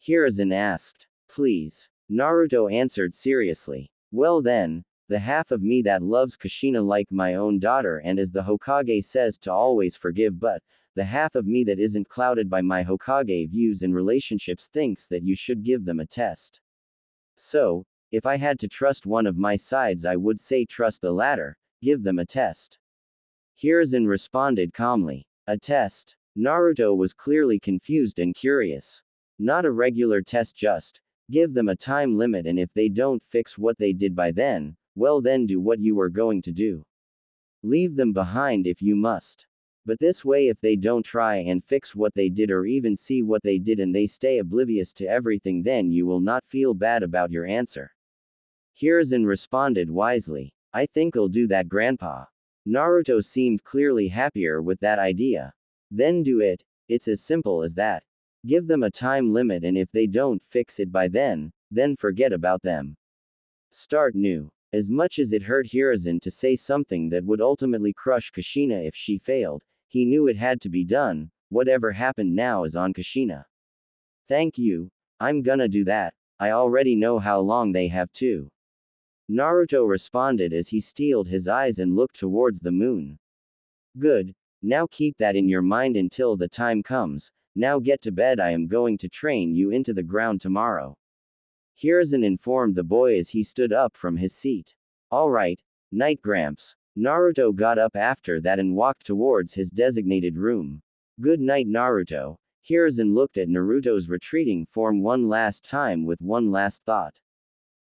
Hiruzen asked. Please. Naruto answered seriously. Well then, the half of me that loves Kushina like my own daughter and, as the Hokage says, to always forgive, but the half of me that isn't clouded by my Hokage views and relationships thinks that you should give them a test. So, if I had to trust one of my sides, I would say trust the latter, give them a test. Hiruzen responded calmly. A test? Naruto was clearly confused and curious. Not a regular test, just give them a time limit, and if they don't fix what they did by then, well then do what you were going to do. Leave them behind if you must. But this way, if they don't try and fix what they did or even see what they did and they stay oblivious to everything, then you will not feel bad about your answer. Hiruzen responded wisely. I think I'll do that, Grandpa. Naruto seemed clearly happier with that idea. Then do it. It's as simple as that. Give them a time limit, and if they don't fix it by then forget about them. Start new. As much as it hurt Hiruzen to say something that would ultimately crush Kushina if she failed, he knew it had to be done. Whatever happened now is on Kushina. Thank you. I'm gonna do that. I already know how long they have to. Naruto responded as he steeled his eyes and looked towards the moon. Good. Now keep that in your mind until the time comes. Now get to bed. I am going to train you into the ground tomorrow. Hiruzen informed the boy as he stood up from his seat. Alright, night Gramps. Naruto got up after that and walked towards his designated room. Good night Naruto. Hiruzen looked at Naruto's retreating form one last time with one last thought.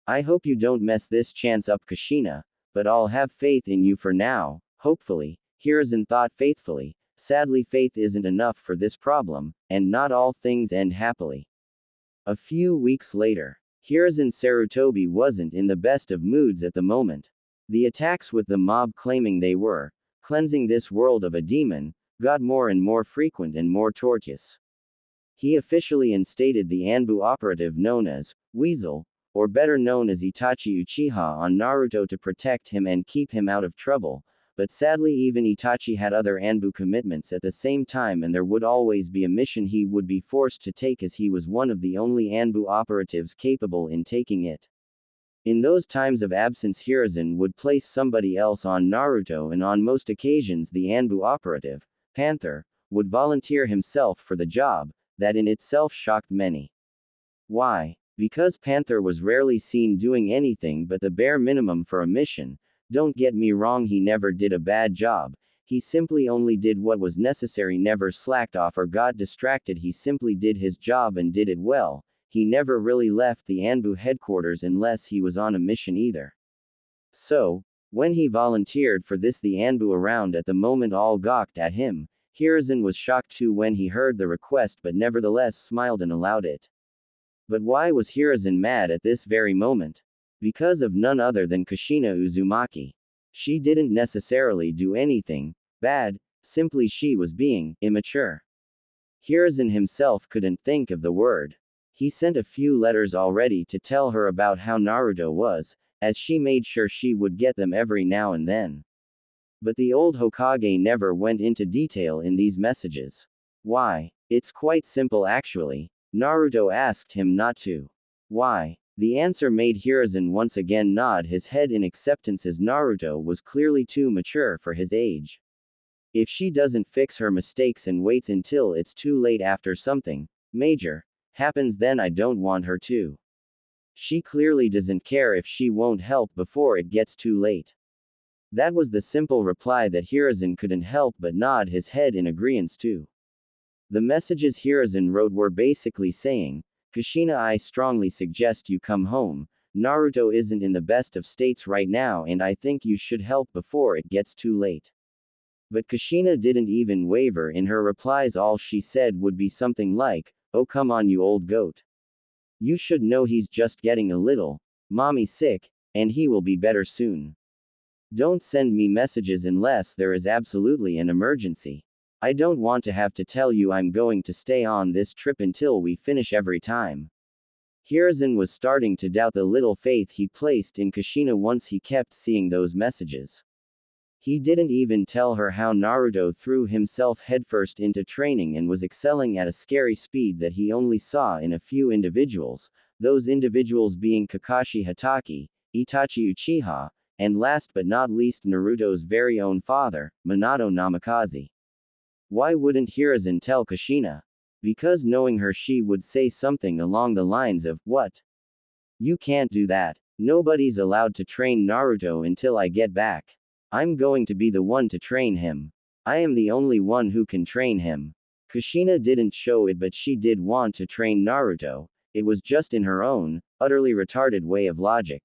I hope you don't mess this chance up Kushina, but I'll have faith in you for now, hopefully, Hiruzen thought faithfully. Sadly faith isn't enough for this problem, and not all things end happily. A few weeks later. Hiruzen Sarutobi wasn't in the best of moods at the moment. The attacks with the mob claiming they were cleansing this world of a demon got more and more frequent and more tortuous. He officially instated the Anbu operative known as Weasel, or better known as Itachi Uchiha, on Naruto to protect him and keep him out of trouble. But sadly even Itachi had other Anbu commitments at the same time, and there would always be a mission he would be forced to take as he was one of the only Anbu operatives capable in taking it. In those times of absence Hiruzen would place somebody else on Naruto, and on most occasions the Anbu operative, Panther, would volunteer himself for the job. That in itself shocked many. Why? Because Panther was rarely seen doing anything but the bare minimum for a mission. Don't get me wrong, he never did a bad job, he simply only did what was necessary, never slacked off or got distracted, he simply did his job and did it well. He never really left the Anbu headquarters unless he was on a mission either. So, when he volunteered for this, the Anbu around at the moment all gawked at him. Hiruzen was shocked too when he heard the request, but nevertheless smiled and allowed it. But why was Hiruzen mad at this very moment? Because of none other than Kushina Uzumaki. She didn't necessarily do anything bad, simply she was being immature. Hiruzen himself couldn't think of the word. He sent a few letters already to tell her about how Naruto was, as she made sure she would get them every now and then. But the old Hokage never went into detail in these messages. Why? It's quite simple actually. Naruto asked him not to. Why? The answer made Hiruzen once again nod his head in acceptance, as Naruto was clearly too mature for his age. If she doesn't fix her mistakes and waits until it's too late after something major happens, then I don't want her to. She clearly doesn't care if she won't help before it gets too late. That was the simple reply that Hiruzen couldn't help but nod his head in agreeance to. The messages Hiruzen wrote were basically saying, Kushina, I strongly suggest you come home. Naruto isn't in the best of states right now and I think you should help before it gets too late. But Kushina didn't even waver in her replies. All she said would be something like, oh come on you old goat. You should know he's just getting a little mommy sick, and he will be better soon. Don't send me messages unless there is absolutely an emergency. I don't want to have to tell you I'm going to stay on this trip until we finish every time. Hiruzen was starting to doubt the little faith he placed in Kushina once he kept seeing those messages. He didn't even tell her how Naruto threw himself headfirst into training and was excelling at a scary speed that he only saw in a few individuals, those individuals being Kakashi Hatake, Itachi Uchiha, and last but not least Naruto's very own father, Minato Namikaze. Why wouldn't Hiruzen tell Kushina? Because knowing her she would say something along the lines of, what? You can't do that. Nobody's allowed to train Naruto until I get back. I'm going to be the one to train him. I am the only one who can train him. Kushina didn't show it, but she did want to train Naruto. It was just in her own, utterly retarded way of logic.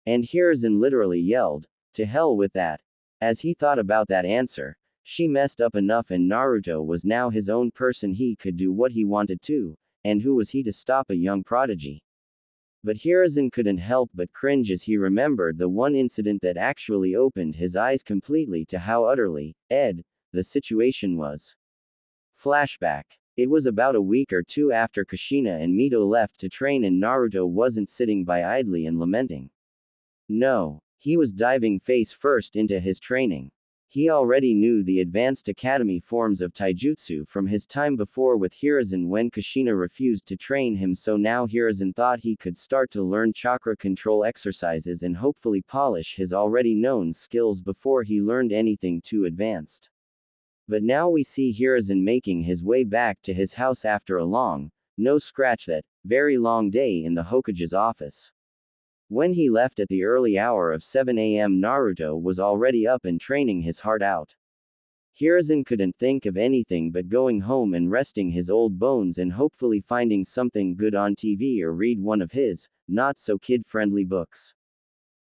And Hiruzen literally yelled, to hell with that. As he thought about that answer, she messed up enough and Naruto was now his own person, he could do what he wanted to, and who was he to stop a young prodigy? But Hiruzen couldn't help but cringe as he remembered the one incident that actually opened his eyes completely to how utterly the situation was. Flashback. It was about a week or two after Kushina and Mito left to train, and Naruto wasn't sitting by idly and lamenting. No, he was diving face first into his training. He already knew the advanced academy forms of taijutsu from his time before with Hiruzen when Kushina refused to train him, so now Hiruzen thought he could start to learn chakra control exercises and hopefully polish his already known skills before he learned anything too advanced. But now we see Hiruzen making his way back to his house after a long, no scratch that, very long day in the Hokage's office. When he left at the early hour of 7 a.m., Naruto was already up and training his heart out. Hiruzen couldn't think of anything but going home and resting his old bones and hopefully finding something good on TV or read one of his, not-so-kid-friendly books.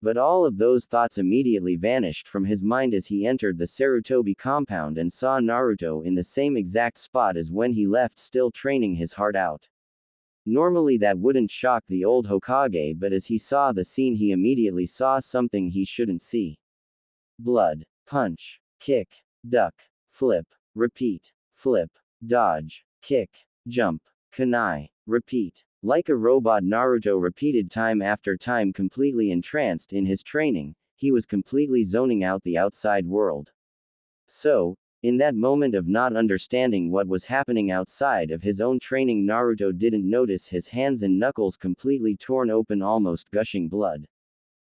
But all of those thoughts immediately vanished from his mind as he entered the Sarutobi compound and saw Naruto in the same exact spot as when he left, still training his heart out. Normally that wouldn't shock the old Hokage, but as he saw the scene he immediately saw something he shouldn't see. Blood. Punch. Kick. Duck. Flip. Repeat. Flip. Dodge. Kick. Jump. Kunai. Repeat. Like a robot, Naruto repeated time after time, completely entranced in his training. He was completely zoning out the outside world. So, in that moment of not understanding what was happening outside of his own training, Naruto didn't notice his hands and knuckles completely torn open, almost gushing blood.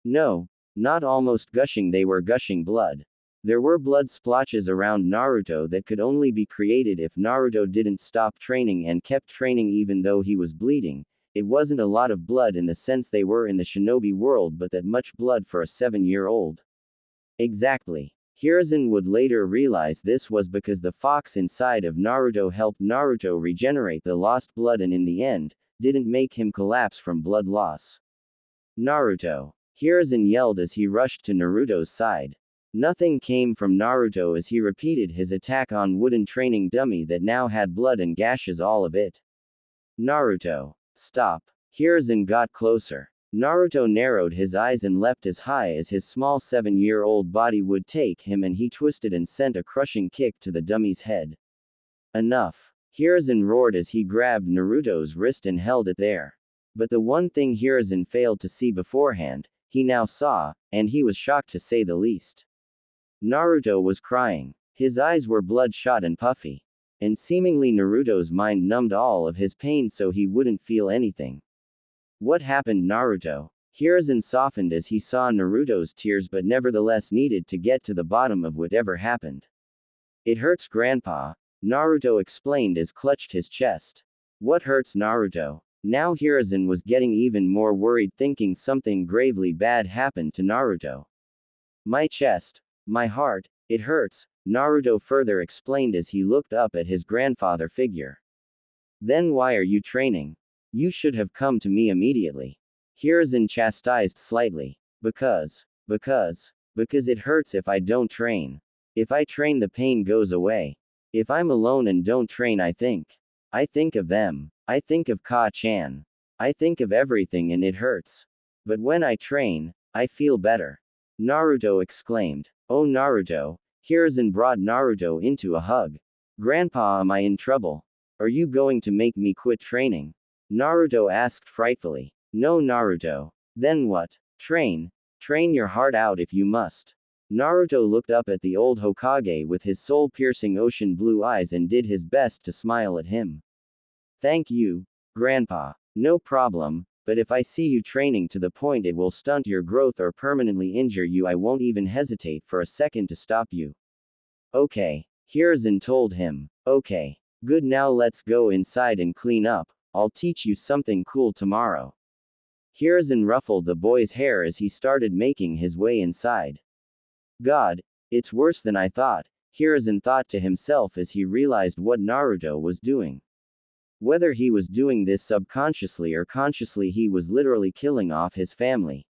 No, not almost gushing, they were gushing blood. There were blood splotches around Naruto that could only be created if Naruto didn't stop training and kept training even though he was bleeding. It wasn't a lot of blood in the sense they were in the shinobi world, but that much blood for a 7-year-old. Exactly. Hiruzen would later realize this was because the fox inside of Naruto helped Naruto regenerate the lost blood and in the end, didn't make him collapse from blood loss. Naruto! Hiruzen yelled as he rushed to Naruto's side. Nothing came from Naruto as he repeated his attack on wooden training dummy that now had blood and gashes all of it. Naruto! Stop! Hiruzen got closer. Naruto narrowed his eyes and leapt as high as his small 7-year-old body would take him, and he twisted and sent a crushing kick to the dummy's head. Enough! Hiruzen roared as he grabbed Naruto's wrist and held it there. But the one thing Hiruzen failed to see beforehand, he now saw, and he was shocked to say the least. Naruto was crying. His eyes were bloodshot and puffy. And seemingly Naruto's mind numbed all of his pain so he wouldn't feel anything. What happened, Naruto? Hiruzen softened as he saw Naruto's tears, but nevertheless needed to get to the bottom of whatever happened. It hurts, Grandpa, Naruto explained as clutched his chest. What hurts, Naruto? Now Hiruzen was getting even more worried, thinking something gravely bad happened to Naruto. My chest. My heart. It hurts, Naruto further explained as he looked up at his grandfather figure. Then why are you training? You should have come to me immediately. Hiruzen chastised slightly. Because it hurts if I don't train. If I train, the pain goes away. If I'm alone and don't train, I think of them. I think of Ka-chan. I think of everything and it hurts. But when I train, I feel better. Naruto exclaimed. Oh Naruto. Hiruzen brought Naruto into a hug. Grandpa, am I in trouble? Are you going to make me quit training? Naruto asked frightfully. No, Naruto. Then what? Train. Train your heart out if you must. Naruto looked up at the old Hokage with his soul-piercing ocean blue eyes and did his best to smile at him. Thank you, Grandpa. No problem, but if I see you training to the point it will stunt your growth or permanently injure you, I won't even hesitate for a second to stop you. Okay. Hiruzen told him. Okay. Good, now let's go inside and clean up. I'll teach you something cool tomorrow. Hiruzen ruffled the boy's hair as he started making his way inside. God, it's worse than I thought, Hiruzen thought to himself as he realized what Naruto was doing. Whether he was doing this subconsciously or consciously, he was literally killing off his family.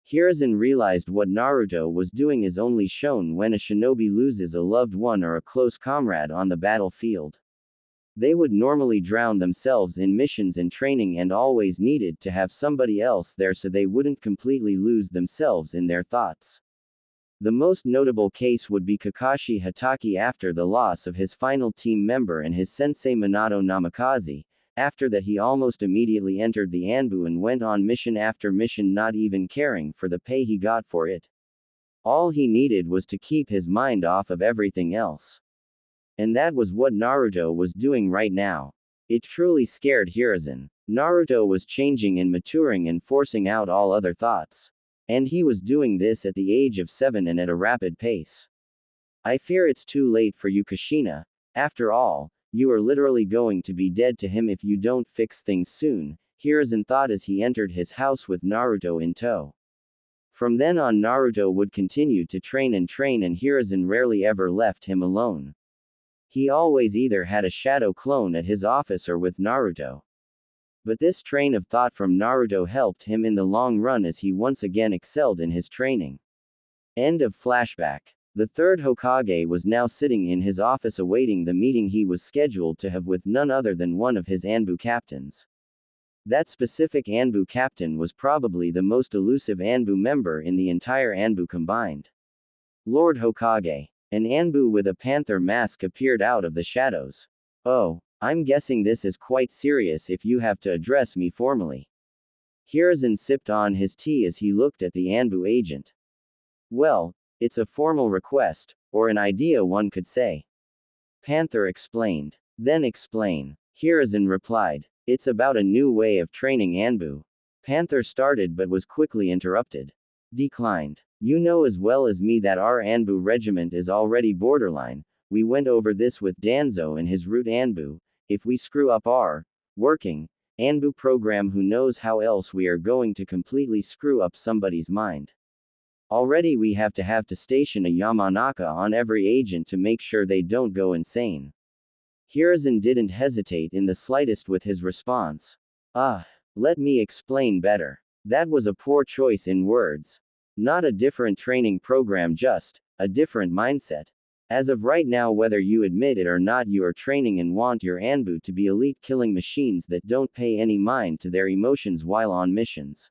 Hiruzen realized what Naruto was doing is only shown when a shinobi loses a loved one or a close comrade on the battlefield. They would normally drown themselves in missions and training and always needed to have somebody else there so they wouldn't completely lose themselves in their thoughts. The most notable case would be Kakashi Hatake after the loss of his final team member and his sensei Minato Namikaze. After that he almost immediately entered the Anbu and went on mission after mission, not even caring for the pay he got for it. All he needed was to keep his mind off of everything else. And that was what Naruto was doing right now. It truly scared Hiruzen. Naruto was changing and maturing and forcing out all other thoughts. And he was doing this at the age of 7 and at a rapid pace. I fear it's too late for you, Kushina. After all, you are literally going to be dead to him if you don't fix things soon, Hiruzen thought as he entered his house with Naruto in tow. From then on, Naruto would continue to train and Hiruzen rarely ever left him alone. He always either had a shadow clone at his office or with Naruto. But this train of thought from Naruto helped him in the long run as he once again excelled in his training. End of flashback. The third Hokage was now sitting in his office awaiting the meeting he was scheduled to have with none other than one of his Anbu captains. That specific Anbu captain was probably the most elusive Anbu member in the entire Anbu combined. Lord Hokage. An Anbu with a panther mask appeared out of the shadows. Oh, I'm guessing this is quite serious if you have to address me formally. Hiruzen sipped on his tea as he looked at the Anbu agent. Well, it's a formal request, or an idea one could say. Panther explained. Then explain. Hiruzen replied. It's about a new way of training Anbu. Panther started but was quickly interrupted. Declined. You know as well as me that our Anbu regiment is already borderline. We went over this with Danzo and his root Anbu. If we screw up our working Anbu program, who knows how else we are going to completely screw up somebody's mind. Already we have to station a Yamanaka on every agent to make sure they don't go insane. Hiruzen didn't hesitate in the slightest with his response. Let me explain better. That was a poor choice in words. Not a different training program, just a different mindset. As of right now, whether you admit it or not, you are training and want your Anbu to be elite killing machines that don't pay any mind to their emotions while on missions.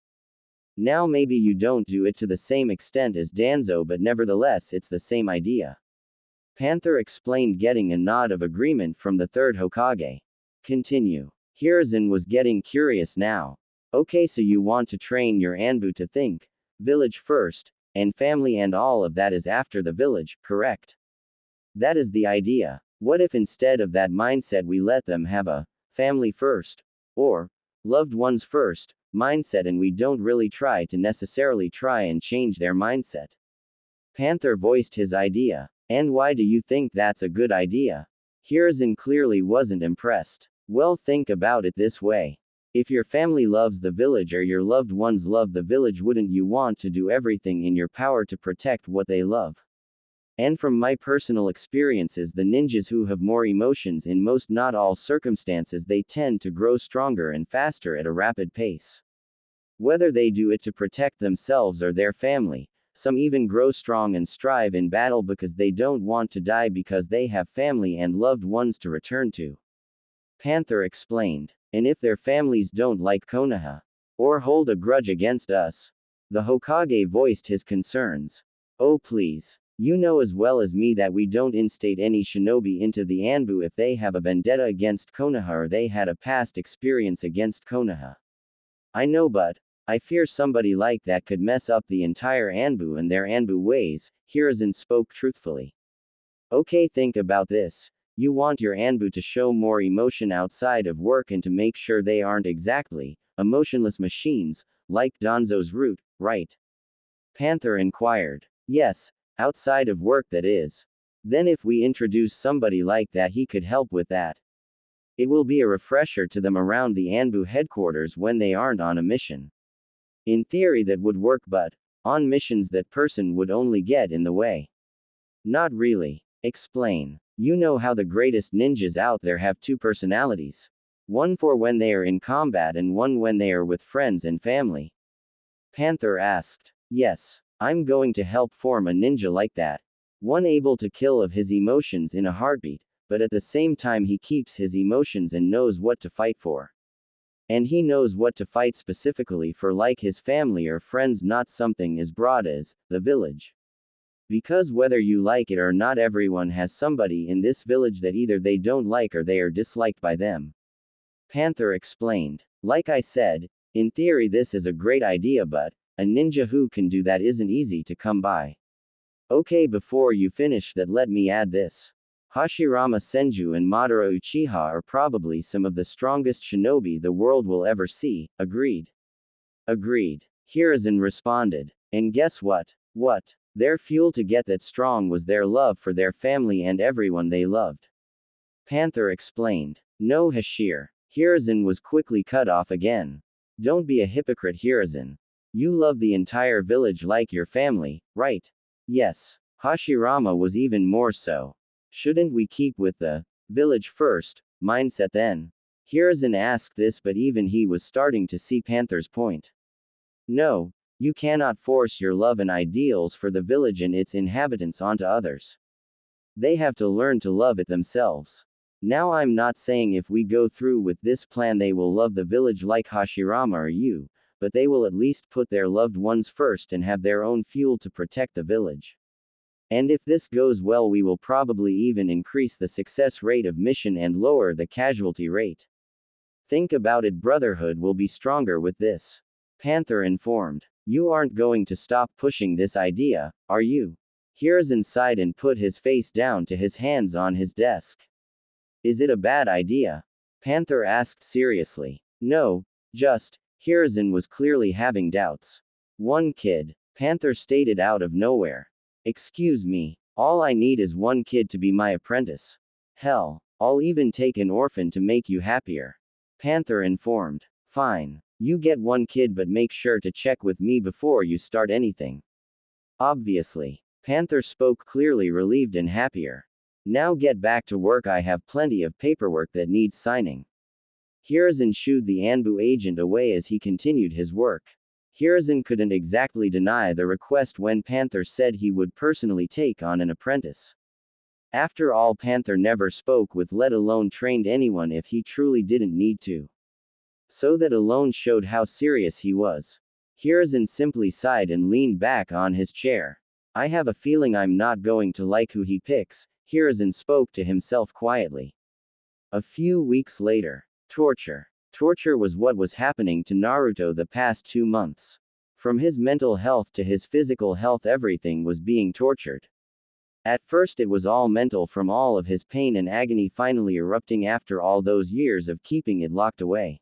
Now maybe you don't do it to the same extent as Danzo, but nevertheless it's the same idea. Panther explained, getting a nod of agreement from the third Hokage. Continue. Hiruzen was getting curious now. Okay, so you want to train your Anbu to think village first, and family and all of that is after the village, correct? That is the idea. What if instead of that mindset we let them have a family first, or loved ones first mindset, and we don't really try to necessarily try and change their mindset? Panther voiced his idea. And why do you think that's a good idea? Hiruzen clearly wasn't impressed. Well, think about it this way. If your family loves the village or your loved ones love the village, wouldn't you want to do everything in your power to protect what they love? And from my personal experiences, the ninjas who have more emotions in most, not all circumstances, they tend to grow stronger and faster at a rapid pace. Whether they do it to protect themselves or their family, some even grow strong and strive in battle because they don't want to die, because they have family and loved ones to return to. Panther explained. And if their families don't like Konoha, or hold a grudge against us? The Hokage voiced his concerns. Oh please. You know as well as me that we don't instate any shinobi into the Anbu if they have a vendetta against Konoha or they had a past experience against Konoha. I know, but I fear somebody like that could mess up the entire Anbu and their Anbu ways. Hiruzen spoke truthfully. Okay, think about this. You want your Anbu to show more emotion outside of work and to make sure they aren't exactly emotionless machines, like Danzo's root, right? Panther inquired. Yes, outside of work, that is. Then if we introduce somebody like that, he could help with that. It will be a refresher to them around the Anbu headquarters when they aren't on a mission. In theory that would work, but on missions that person would only get in the way. Not really. Explain. You know how the greatest ninjas out there have two personalities. One for when they are in combat and one when they are with friends and family. Panther asked. Yes, I'm going to help form a ninja like that. One able to kill of his emotions in a heartbeat, but at the same time he keeps his emotions and knows what to fight for. And he knows what to fight specifically for, like his family or friends, not something as broad as the village. Because whether you like it or not, everyone has somebody in this village that either they don't like or they are disliked by them. Panther explained. Like I said, in theory this is a great idea, but a ninja who can do that isn't easy to come by. Okay, before you finish that, let me add this. Hashirama Senju and Madara Uchiha are probably some of the strongest shinobi the world will ever see. Agreed. Agreed. Hiruzen responded. And guess what? What? Their fuel to get that strong was their love for their family and everyone they loved. Panther explained. No, Hashir. Hiruzen was quickly cut off again. Don't be a hypocrite, Hiruzen. You love the entire village like your family, right? Yes. Hashirama was even more so. Shouldn't we keep with the village first mindset then? Hiruzen asked this, but even he was starting to see Panther's point. No, you cannot force your love and ideals for the village and its inhabitants onto others. They have to learn to love it themselves. Now, I'm not saying if we go through with this plan they will love the village like Hashirama or you, but they will at least put their loved ones first and have their own fuel to protect the village. And if this goes well, we will probably even increase the success rate of mission and lower the casualty rate. Think about it, brotherhood will be stronger with this. Panther informed. You aren't going to stop pushing this idea, are you? Hiruzen sighed and put his face down to his hands on his desk. Is it a bad idea? Panther asked seriously. No, just. Hiruzen was clearly having doubts. One kid, Panther stated out of nowhere. Excuse me, all I need is one kid to be my apprentice. Hell, I'll even take an orphan to make you happier. Panther informed. Fine, you get one kid, but make sure to check with me before you start anything. Obviously. Panther spoke clearly, relieved and happier. Now get back to work, I have plenty of paperwork that needs signing. Hiruzen shooed the Anbu agent away as he continued his work. Hiruzen couldn't exactly deny the request when Panther said he would personally take on an apprentice. After all, Panther never spoke with, let alone trained anyone, if he truly didn't need to. So that alone showed how serious he was. Hiruzen simply sighed and leaned back on his chair. I have a feeling I'm not going to like who he picks, Hiruzen spoke to himself quietly. A few weeks later. Torture. Torture was what was happening to Naruto the past 2 months. From his mental health to his physical health, everything was being tortured. At first it was all mental, from all of his pain and agony finally erupting after all those years of keeping it locked away.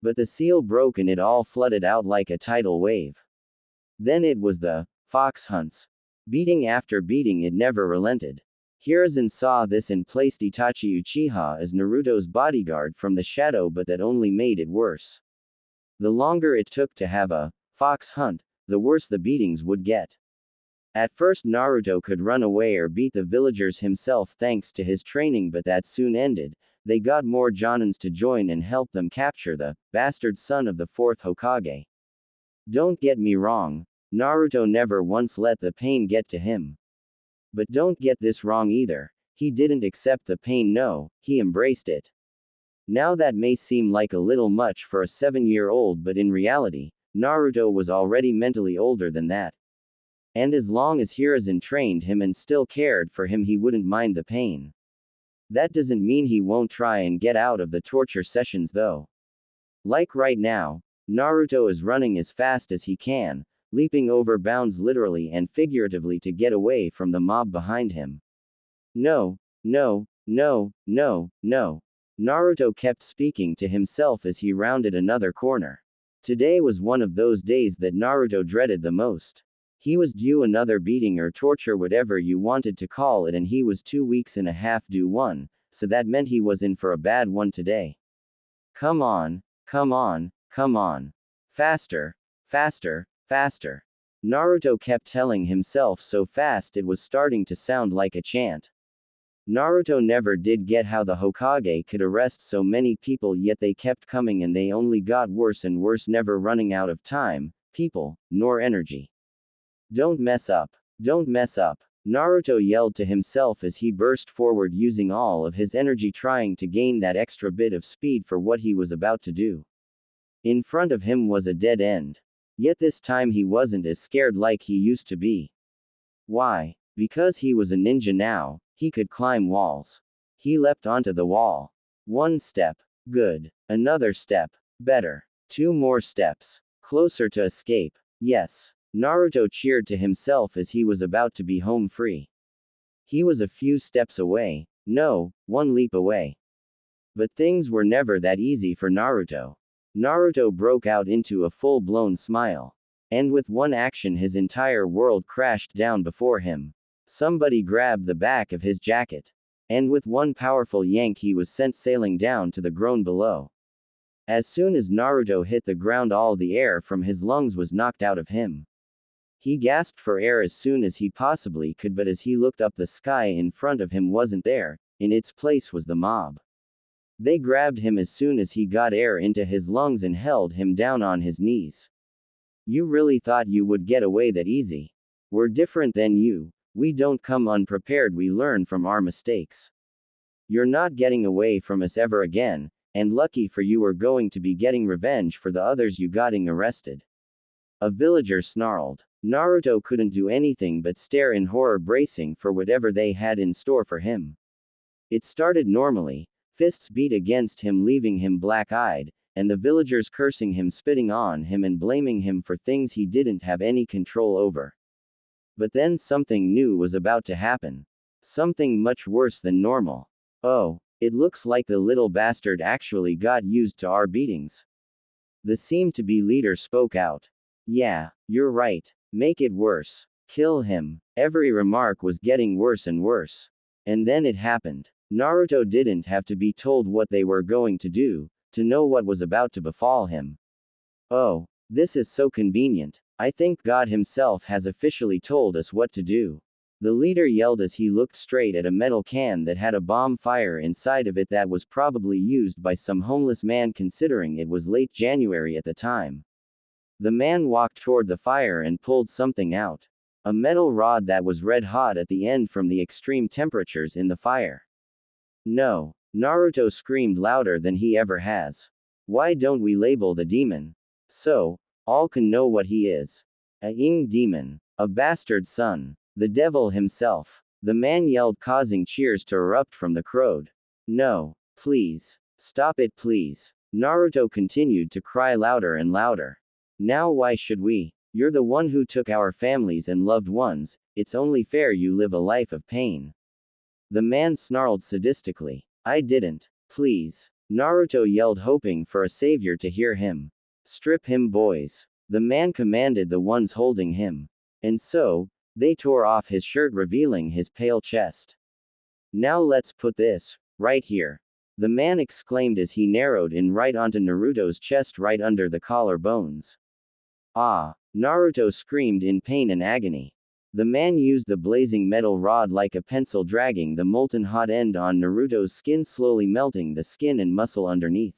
But the seal broke and it all flooded out like a tidal wave. Then it was the fox hunts. Beating after beating, it never relented. Hiruzen saw this and placed Itachi Uchiha as Naruto's bodyguard from the shadow, but that only made it worse. The longer it took to have a fox hunt, the worse the beatings would get. At first Naruto could run away or beat the villagers himself thanks to his training, but that soon ended. They got more Jonins to join and help them capture the bastard son of the 4th Hokage. Don't get me wrong, Naruto never once let the pain get to him. But don't get this wrong either, he didn't accept the pain, no, he embraced it. Now that may seem like a little much for a 7-year-old, but in reality, Naruto was already mentally older than that. And as long as Hiruzen trained him and still cared for him, he wouldn't mind the pain. That doesn't mean he won't try and get out of the torture sessions though. Like right now, Naruto is running as fast as he can, leaping over bounds literally and figuratively to get away from the mob behind him. No, no, no, no, no. Naruto kept speaking to himself as he rounded another corner. Today was one of those days that Naruto dreaded the most. He was due another beating or torture, whatever you wanted to call it, and he was 2 weeks and a half due one, so that meant he was in for a bad one today. Come on, come on, come on. Faster, faster, faster. Naruto kept telling himself so fast it was starting to sound like a chant. Naruto never did get how the Hokage could arrest so many people, yet they kept coming and they only got worse and worse, never running out of time, people, nor energy. Don't mess up. Don't mess up. Naruto yelled to himself as he burst forward, using all of his energy trying to gain that extra bit of speed for what he was about to do. In front of him was a dead end. Yet this time he wasn't as scared like he used to be. Why? Because he was a ninja now, he could climb walls. He leapt onto the wall. One step. Good. Another step. Better. Two more steps. Closer to escape. Yes. Naruto cheered to himself as he was about to be home free. He was a few steps away. No, one leap away. But things were never that easy for Naruto. Naruto broke out into a full-blown smile. And with one action his entire world crashed down before him. Somebody grabbed the back of his jacket. And with one powerful yank he was sent sailing down to the ground below. As soon as Naruto hit the ground all the air from his lungs was knocked out of him. He gasped for air as soon as he possibly could, but as he looked up the sky in front of him wasn't there, in its place was the mob. They grabbed him as soon as he got air into his lungs and held him down on his knees. You really thought you would get away that easy? We're different than you. We don't come unprepared, we learn from our mistakes. You're not getting away from us ever again, and lucky for you we're going to be getting revenge for the others you getting arrested. A villager snarled. Naruto couldn't do anything but stare in horror, bracing for whatever they had in store for him. It started normally, fists beat against him leaving him black-eyed, and the villagers cursing him, spitting on him and blaming him for things he didn't have any control over. But then something new was about to happen. Something much worse than normal. Oh, it looks like the little bastard actually got used to our beatings. The seemed-to-be leader spoke out. Yeah, you're right. Make it worse. Kill him. Every remark was getting worse and worse. And then it happened. Naruto didn't have to be told what they were going to do, to know what was about to befall him. Oh, this is so convenient. I think God himself has officially told us what to do. The leader yelled as he looked straight at a metal can that had a bomb fire inside of it that was probably used by some homeless man, considering it was late January at the time. The man walked toward the fire and pulled something out. A metal rod that was red hot at the end from the extreme temperatures in the fire. No. Naruto screamed louder than he ever has. Why don't we label the demon? So, all can know what he is. A demon. A bastard son. The devil himself. The man yelled, causing cheers to erupt from the crowd. No. Please. Stop it, please. Naruto continued to cry louder and louder. Now why should we? You're the one who took our families and loved ones, it's only fair you live a life of pain. The man snarled sadistically. I didn't. Please. Naruto yelled, hoping for a savior to hear him. Strip him, boys. The man commanded the ones holding him. And so, they tore off his shirt, revealing his pale chest. Now let's put this, right here. The man exclaimed as he narrowed in right onto Naruto's chest, right under the collarbones. Ah! Naruto screamed in pain and agony. The man used the blazing metal rod like a pencil, dragging the molten hot end on Naruto's skin, slowly melting the skin and muscle underneath.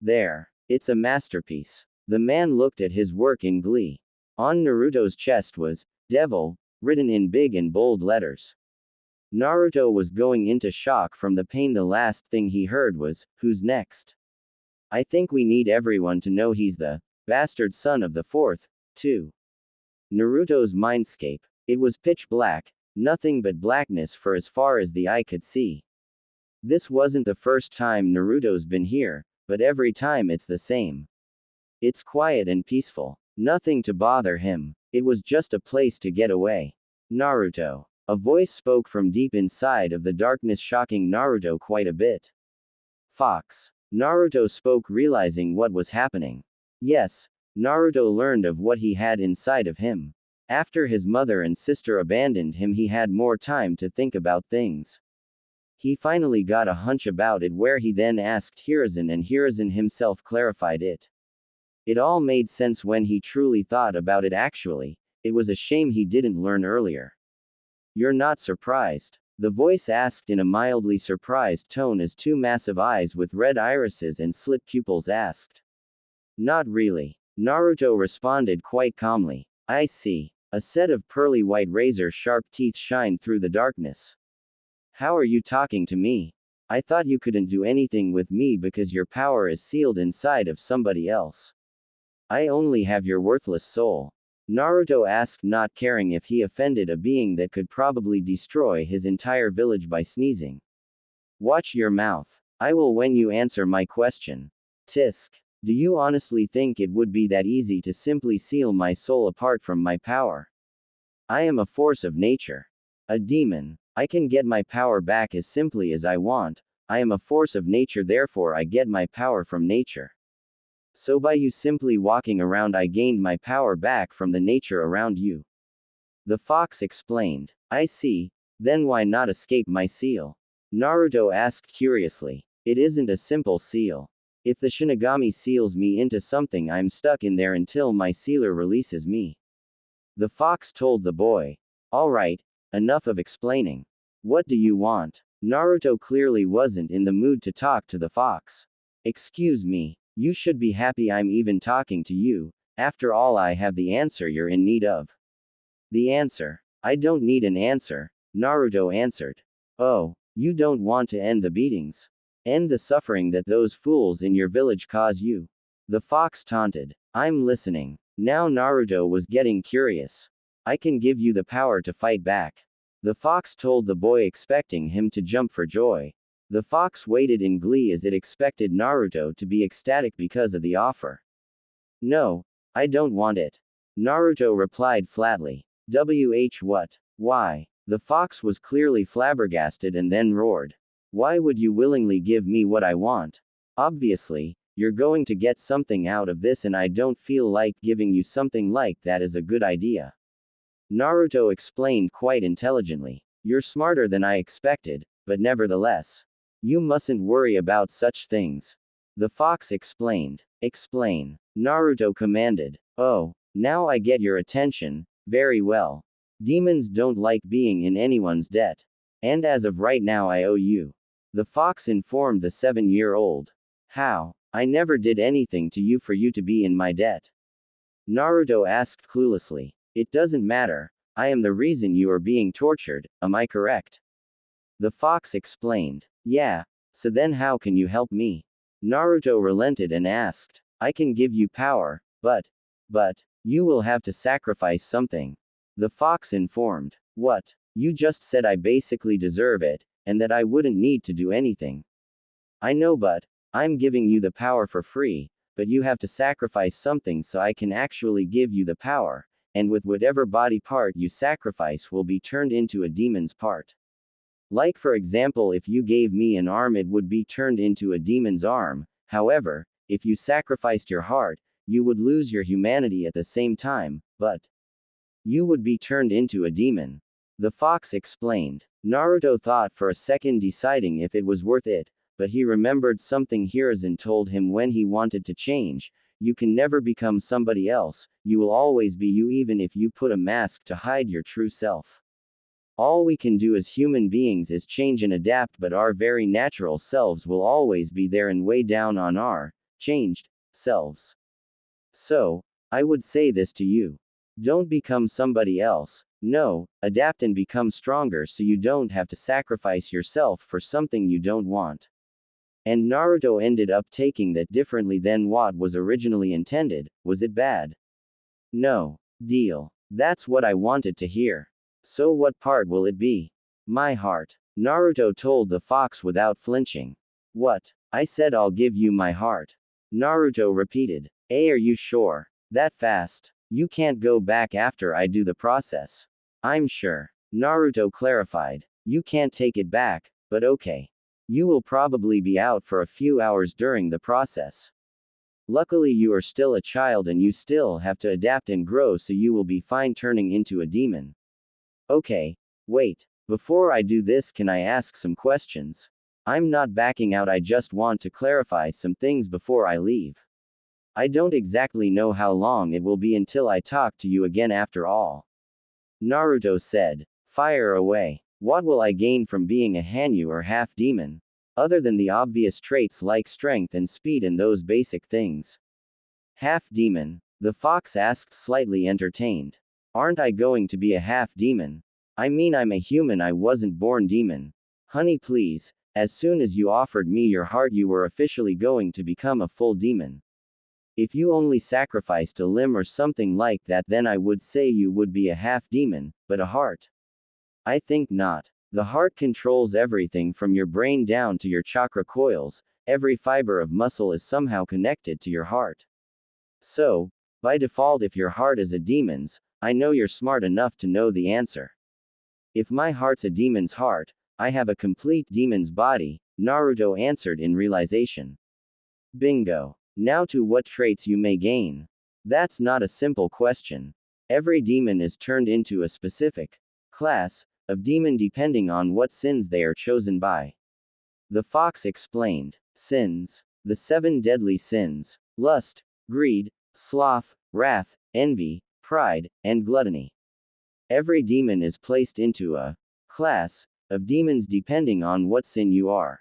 There. It's a masterpiece. The man looked at his work in glee. On Naruto's chest was, Devil, written in big and bold letters. Naruto was going into shock from the pain. The last thing he heard was, who's next? I think we need everyone to know he's the bastard son of the fourth, too. Naruto's mindscape. It was pitch black, nothing but blackness for as far as the eye could see. This wasn't the first time Naruto's been here, but every time it's the same. It's quiet and peaceful. Nothing to bother him. It was just a place to get away. Naruto. A voice spoke from deep inside of the darkness, shocking Naruto quite a bit. Fox. Naruto spoke, realizing what was happening. Yes, Naruto learned of what he had inside of him. After his mother and sister abandoned him, he had more time to think about things. He finally got a hunch about it, where he then asked Hiruzen, and Hiruzen himself clarified it. It all made sense when he truly thought about it. Actually, it was a shame he didn't learn earlier. You're not surprised? The voice asked in a mildly surprised tone as two massive eyes with red irises and slit pupils asked. Not really. Naruto responded quite calmly. I see. A set of pearly white razor-sharp teeth shined through the darkness. How are you talking to me? I thought you couldn't do anything with me because your power is sealed inside of somebody else. I only have your worthless soul. Naruto asked, not caring if he offended a being that could probably destroy his entire village by sneezing. Watch your mouth. I will when you answer my question. Tisk. Do you honestly think it would be that easy to simply seal my soul apart from my power? I am a force of nature. A demon. I can get my power back as simply as I want. I am a force of nature, therefore I get my power from nature. So by you simply walking around I gained my power back from the nature around you. The fox explained. I see. Then why not escape my seal? Naruto asked curiously. It isn't a simple seal. If the Shinigami seals me into something, I'm stuck in there until my sealer releases me. The fox told the boy. Alright, enough of explaining. What do you want? Naruto clearly wasn't in the mood to talk to the fox. Excuse me, you should be happy I'm even talking to you. After all, I have the answer you're in need of. The answer? I don't need an answer, Naruto answered. Oh, you don't want to end the beatings? End the suffering that those fools in your village cause you? The fox taunted. I'm listening. Now Naruto was getting curious. I can give you the power to fight back. The fox told the boy, expecting him to jump for joy. The fox waited in glee as it expected Naruto to be ecstatic because of the offer. No, I don't want it. Naruto replied flatly. What? Why? The fox was clearly flabbergasted and then roared. Why would you willingly give me what I want? Obviously, you're going to get something out of this and I don't feel like giving you something like that is a good idea. Naruto explained quite intelligently. You're smarter than I expected, but nevertheless. You mustn't worry about such things. The fox explained. Explain. Naruto commanded. Oh, now I get your attention. Very well. Demons don't like being in anyone's debt. And as of right now I owe you. The fox informed the 7-year-old. How? I never did anything to you for you to be in my debt. Naruto asked cluelessly. It doesn't matter. I am the reason you are being tortured, am I correct? The fox explained. Yeah. So then how can you help me? Naruto relented and asked. I can give you power, but, you will have to sacrifice something. The fox informed. What? You just said I basically deserve it, and that I wouldn't need to do anything. I know, but I'm giving you the power for free, but you have to sacrifice something so I can actually give you the power, and with whatever body part you sacrifice will be turned into a demon's part. Like for example, if you gave me an arm it would be turned into a demon's arm. However, if you sacrificed your heart, you would lose your humanity at the same time, but you would be turned into a demon. The fox explained. Naruto thought for a second, deciding if it was worth it, but he remembered something Hiruzen told him when he wanted to change. You can never become somebody else, you will always be you even if you put a mask to hide your true self. All we can do as human beings is change and adapt, but our very natural selves will always be there and weigh down on our changed selves. So, I would say this to you. Don't become somebody else. No, adapt and become stronger so you don't have to sacrifice yourself for something you don't want. And Naruto ended up taking that differently than what was originally intended. Was it bad? No. Deal. That's what I wanted to hear. So what part will it be? My heart. Naruto told the fox without flinching. What? I said I'll give you my heart. Naruto repeated. Are you sure? That fast? You can't go back after I do the process. I'm sure. Naruto clarified. You can't take it back, but okay. You will probably be out for a few hours during the process. Luckily you are still a child and you still have to adapt and grow, so you will be fine turning into a demon. Okay. Wait. Before I do this, can I ask some questions? I'm not backing out, I just want to clarify some things before I leave. I don't exactly know how long it will be until I talk to you again after all. Naruto said. Fire away. What will I gain from being a Hanyu or half demon? Other than the obvious traits like strength and speed and those basic things. Half demon? The fox asked, slightly entertained. Aren't I going to be a half demon? I mean, I'm a human, I wasn't born demon. Honey, please, as soon as you offered me your heart you were officially going to become a full demon. If you only sacrificed a limb or something like that, then I would say you would be a half demon, but a heart? I think not. The heart controls everything from your brain down to your chakra coils, every fiber of muscle is somehow connected to your heart. So, by default, if your heart is a demon's, I know you're smart enough to know the answer. If my heart's a demon's heart, I have a complete demon's body, Naruto answered in realization. Bingo. Now to what traits you may gain. That's not a simple question. Every demon is turned into a specific class of demon depending on what sins they are chosen by. The fox explained. Sins. The 7 deadly sins: lust, greed, sloth, wrath, envy, pride, and gluttony. Every demon is placed into a class of demons depending on what sin you are.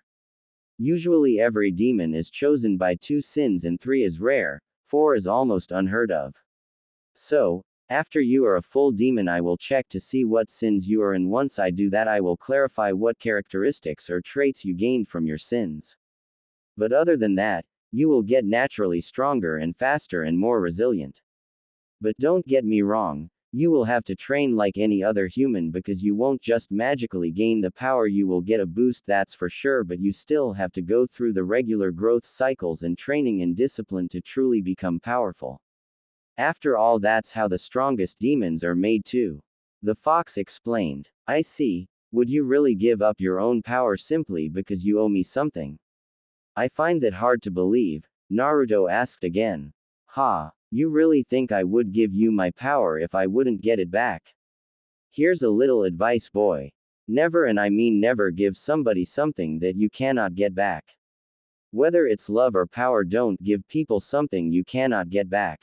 Usually every demon is chosen by 2 sins and 3 is rare, 4 is almost unheard of. So, after you are a full demon, I will check to see what sins you are, and once I do that I will clarify what characteristics or traits you gained from your sins. But other than that, you will get naturally stronger and faster and more resilient. But don't get me wrong, you will have to train like any other human, because you won't just magically gain the power, you will get a boost, that's for sure, but you still have to go through the regular growth cycles and training and discipline to truly become powerful. After all, that's how the strongest demons are made too. The fox explained. I see. Would you really give up your own power simply because you owe me something? I find that hard to believe, Naruto asked again. Ha, you really think I would give you my power if I wouldn't get it back? Here's a little advice, boy. Never, and I mean never, give somebody something that you cannot get back. Whether it's love or power, don't give people something you cannot get back.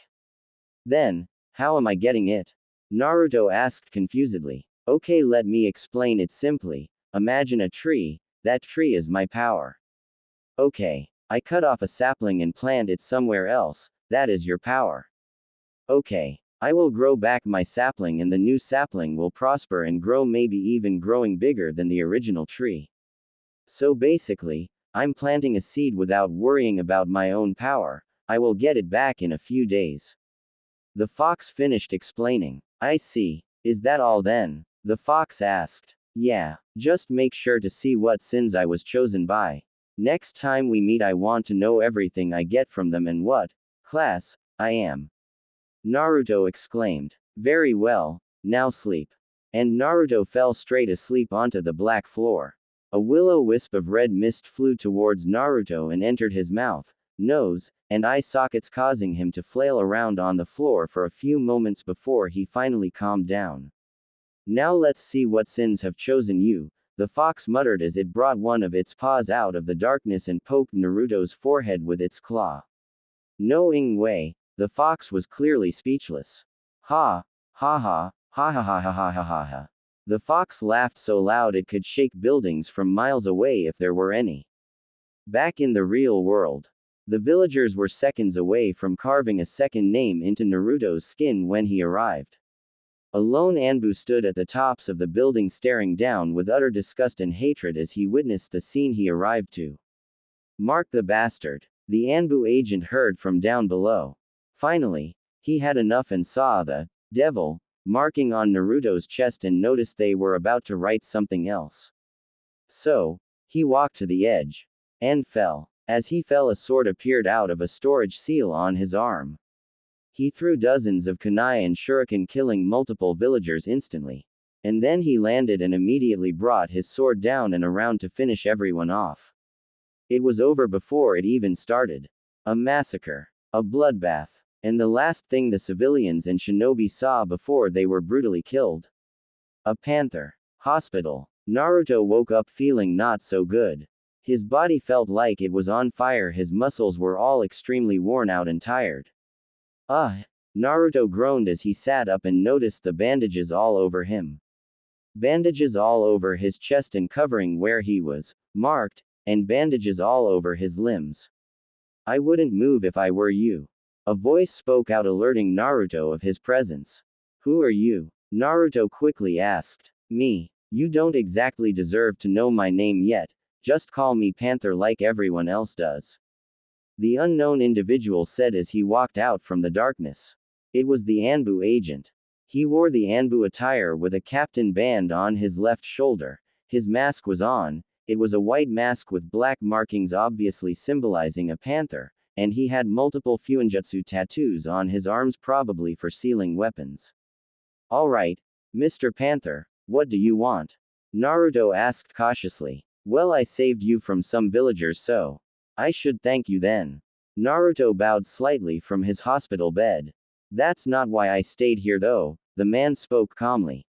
Then, how am I getting it? Naruto asked confusedly. Okay, let me explain it simply. Imagine a tree, that tree is my power. Okay, I cut off a sapling and plant it somewhere else, that is your power. Okay, I will grow back my sapling and the new sapling will prosper and grow, maybe even growing bigger than the original tree. So basically, I'm planting a seed without worrying about my own power. I will get it back in a few days. The fox finished explaining. I see. Is that all then? The fox asked. Yeah, just make sure to see what sins I was chosen by. Next time we meet, I want to know everything I get from them and what class I am. Naruto exclaimed. Very well, now sleep. And Naruto fell straight asleep onto the black floor. A will-o-wisp of red mist flew towards Naruto and entered his mouth, nose, and eye sockets, causing him to flail around on the floor for a few moments before he finally calmed down. Now let's see what sins have chosen you, the fox muttered as it brought one of its paws out of the darkness and poked Naruto's forehead with its claw. No way, the fox was clearly speechless. Ha, ha ha, ha ha ha ha ha ha ha ha. The fox laughed so loud it could shake buildings from miles away if there were any. Back in the real world, the villagers were seconds away from carving a second name into Naruto's skin when he arrived. A lone Anbu stood at the tops of the building staring down with utter disgust and hatred as he witnessed the scene he arrived to. Mark the bastard, the Anbu agent heard from down below. Finally, he had enough and saw the devil marking on Naruto's chest and noticed they were about to write something else. So, he walked to the edge and fell. As he fell, a sword appeared out of a storage seal on his arm. He threw dozens of kunai and shuriken, killing multiple villagers instantly. And then he landed and immediately brought his sword down and around to finish everyone off. It was over before it even started. A massacre. A bloodbath. And the last thing the civilians and shinobi saw before they were brutally killed. A panther. Hospital. Naruto woke up feeling not so good. His body felt like it was on fire, his muscles were all extremely worn out and tired. Naruto groaned as he sat up and noticed the bandages all over him. Bandages all over his chest and covering where he was marked, and bandages all over his limbs. I wouldn't move if I were you. A voice spoke out, alerting Naruto of his presence. Who are you? Naruto quickly asked. Me. You don't exactly deserve to know my name yet, just call me Panther like everyone else does. the unknown individual said as he walked out from the darkness. It was the Anbu agent. He wore the Anbu attire with a captain band on his left shoulder. His mask was on. It was a white mask with black markings obviously symbolizing a panther, and he had multiple fuinjutsu tattoos on his arms probably for sealing weapons. Alright, Mr. Panther, what do you want? Naruto asked cautiously. Well, I saved you from some villagers, so I should thank you then. Naruto bowed slightly from his hospital bed. That's not why I stayed here though, the man spoke calmly.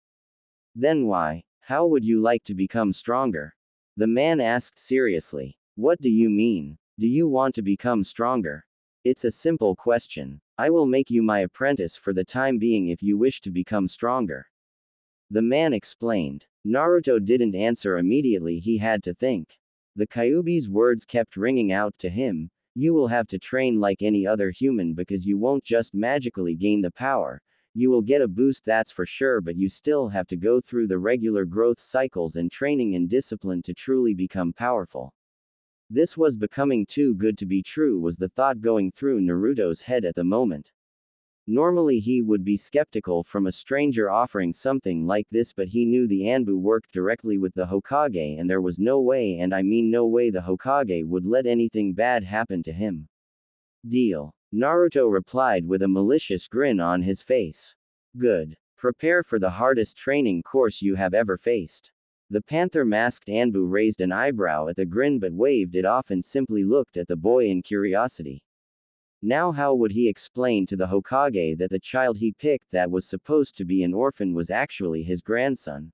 Then why? How would you like to become stronger? The man asked seriously. What do you mean? Do you want to become stronger? It's a simple question. I will make you my apprentice for the time being if you wish to become stronger. The man explained. Naruto didn't answer immediately, he had to think. The Kyuubi's words kept ringing out to him. You will have to train like any other human because you won't just magically gain the power. You will get a boost, that's for sure, but you still have to go through the regular growth cycles and training and discipline to truly become powerful. This was becoming too good to be true, was the thought going through Naruto's head at the moment. Normally he would be skeptical from a stranger offering something like this, but he knew the Anbu worked directly with the Hokage and there was no way, and I mean no way, the Hokage would let anything bad happen to him. Deal. Naruto replied with a malicious grin on his face. Good. Prepare for the hardest training course you have ever faced. The panther-masked Anbu raised an eyebrow at the grin but waved it off and simply looked at the boy in curiosity. Now how would he explain to the Hokage that the child he picked that was supposed to be an orphan was actually his grandson?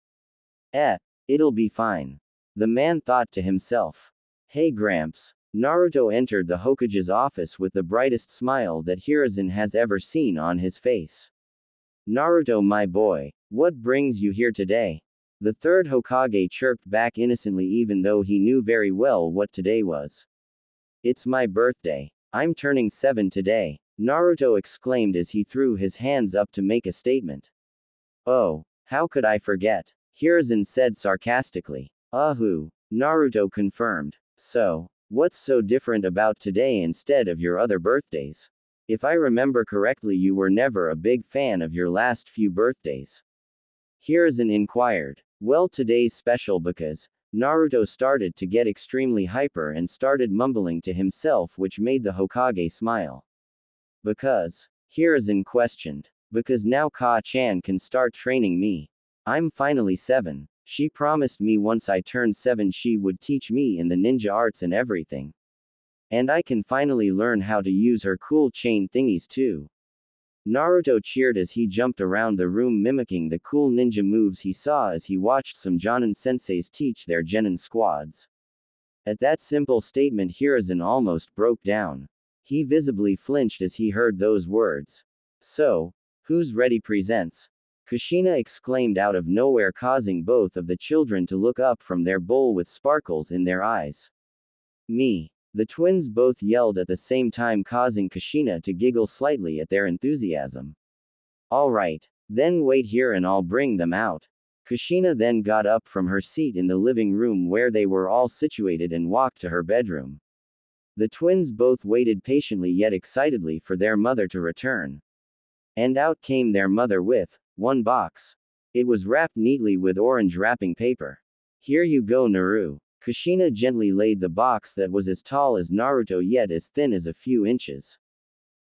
It'll be fine. The man thought to himself. Hey Gramps. Naruto entered the Hokage's office with the brightest smile that Hiruzen has ever seen on his face. Naruto, my boy, what brings you here today? The third Hokage chirped back innocently, even though he knew very well what today was. It's my birthday. I'm turning 7 today, Naruto exclaimed as he threw his hands up to make a statement. Oh, how could I forget? Hiruzen said sarcastically. Naruto confirmed. So, what's so different about today instead of your other birthdays? If I remember correctly, you were never a big fan of your last few birthdays. Hiruzen inquired. Well, today's special because Naruto started to get extremely hyper and started mumbling to himself, which made the Hokage smile. Because? Hiruzen questioned. Because now Ka-chan can start training me. I'm finally 7. She promised me once I turned 7 she would teach me in the ninja arts and everything. And I can finally learn how to use her cool chain thingies too. Naruto cheered as he jumped around the room mimicking the cool ninja moves he saw as he watched some Jonin senseis teach their genin squads. At that simple statement, Hiruzen almost broke down. He visibly flinched as he heard those words. So, who's ready presents? Kushina exclaimed out of nowhere, causing both of the children to look up from their bowl with sparkles in their eyes. Me. The twins both yelled at the same time, causing Kushina to giggle slightly at their enthusiasm. Alright, then wait here and I'll bring them out. Kushina then got up from her seat in the living room where they were all situated and walked to her bedroom. The twins both waited patiently yet excitedly for their mother to return. And out came their mother with one box. It was wrapped neatly with orange wrapping paper. Here you go, Naru. Kushina gently laid the box that was as tall as Naruto yet as thin as a few inches.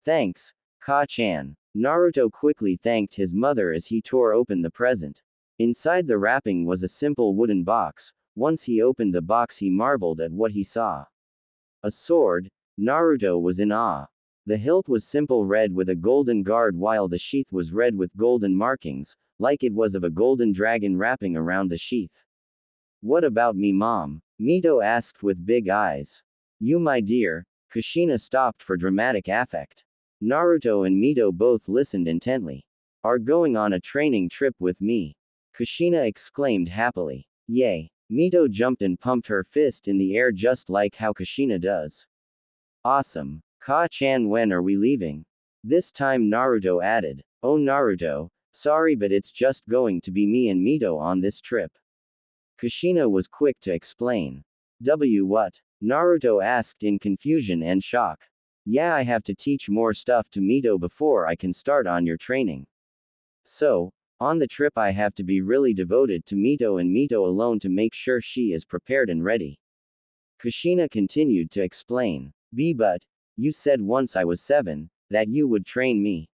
Thanks, Ka-chan. Naruto quickly thanked his mother as he tore open the present. Inside the wrapping was a simple wooden box. Once he opened the box he marveled at what he saw. A sword. Naruto was in awe. The hilt was simple red with a golden guard while the sheath was red with golden markings, like it was of a golden dragon wrapping around the sheath. What about me, Mom? Mito asked with big eyes. You, my dear. Kushina stopped for dramatic affect. Naruto and Mito both listened intently. Are going on a training trip with me. Kushina exclaimed happily. Yay. Mito jumped and pumped her fist in the air just like how Kushina does. Awesome. Ka-chan, when are we leaving? This time Naruto added. Oh Naruto, sorry but it's just going to be me and Mito on this trip. Kushina was quick to explain. What? Naruto asked in confusion and shock. Yeah, I have to teach more stuff to Mito before I can start on your training. So, on the trip I have to be really devoted to Mito and Mito alone to make sure she is prepared and ready. Kushina continued to explain. But, you said once I was 7, that you would train me.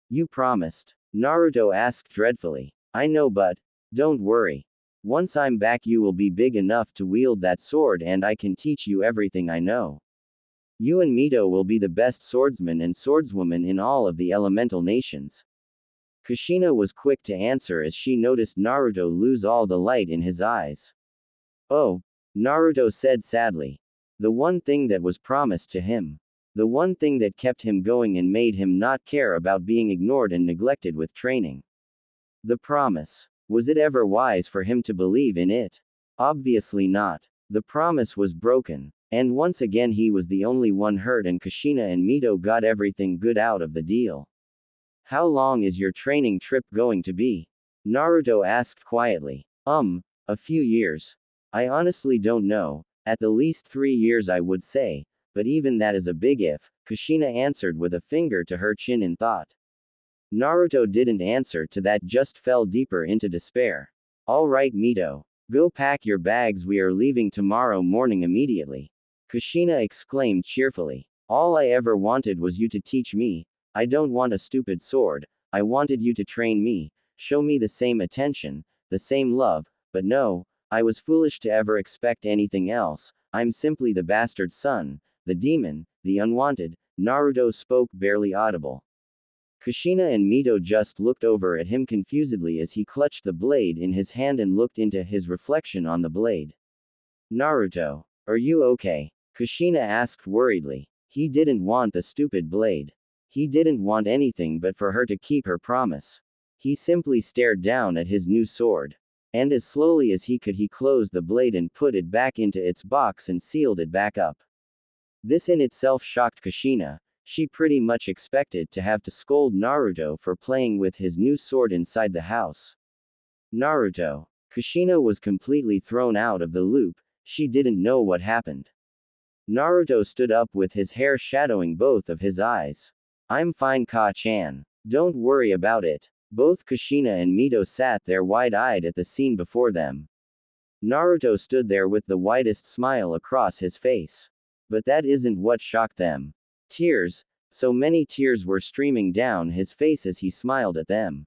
You promised. Naruto asked dreadfully. I know, but don't worry. Once I'm back you will be big enough to wield that sword and I can teach you everything I know. You and Mito will be the best swordsmen and swordswomen in all of the elemental nations. Kushina was quick to answer as she noticed Naruto lose all the light in his eyes. Oh, Naruto said sadly. The one thing that was promised to him. The one thing that kept him going and made him not care about being ignored and neglected with training. The promise. Was it ever wise for him to believe in it? Obviously not. The promise was broken. And once again he was the only one hurt and Kushina and Mito got everything good out of the deal. How long is your training trip going to be? Naruto asked quietly. A few years. I honestly don't know. At the least 3 years I would say, but even that is a big if, Kushina answered with a finger to her chin in thought. Naruto didn't answer to that, just fell deeper into despair. Alright Mito. Go pack your bags, we are leaving tomorrow morning immediately. Kushina exclaimed cheerfully. All I ever wanted was you to teach me. I don't want a stupid sword, I wanted you to train me, show me the same attention, the same love, but no, I was foolish to ever expect anything else. I'm simply the bastard son, the demon, the unwanted. Naruto spoke barely audible. Kushina and Mito just looked over at him confusedly as he clutched the blade in his hand and looked into his reflection on the blade. Naruto, are you okay? Kushina asked worriedly. He didn't want the stupid blade. He didn't want anything but for her to keep her promise. He simply stared down at his new sword. And as slowly as he could he closed the blade and put it back into its box and sealed it back up. This in itself shocked Kushina. She pretty much expected to have to scold Naruto for playing with his new sword inside the house. Naruto. Kushina was completely thrown out of the loop. She didn't know what happened. Naruto stood up with his hair shadowing both of his eyes. I'm fine, Ka-chan. Don't worry about it. Both Kushina and Mito sat there wide-eyed at the scene before them. Naruto stood there with the widest smile across his face. But that isn't what shocked them. Tears. So many tears were streaming down his face as he smiled at them.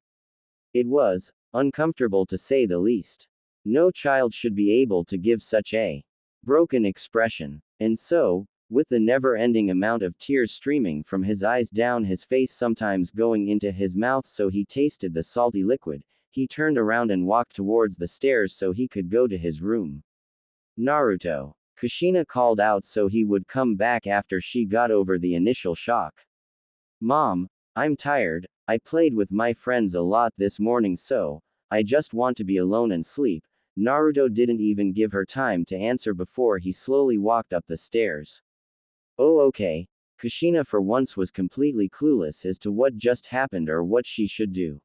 It was uncomfortable to say the least. No child should be able to give such a broken expression. And so, with the never-ending amount of tears streaming from his eyes down his face, sometimes going into his mouth so he tasted the salty liquid, he turned around and walked towards the stairs so he could go to his room. Naruto. Kushina called out so he would come back after she got over the initial shock. Mom, I'm tired, I played with my friends a lot this morning so, I just want to be alone and sleep. Naruto didn't even give her time to answer before he slowly walked up the stairs. Oh okay. Kushina for once was completely clueless as to what just happened or what she should do.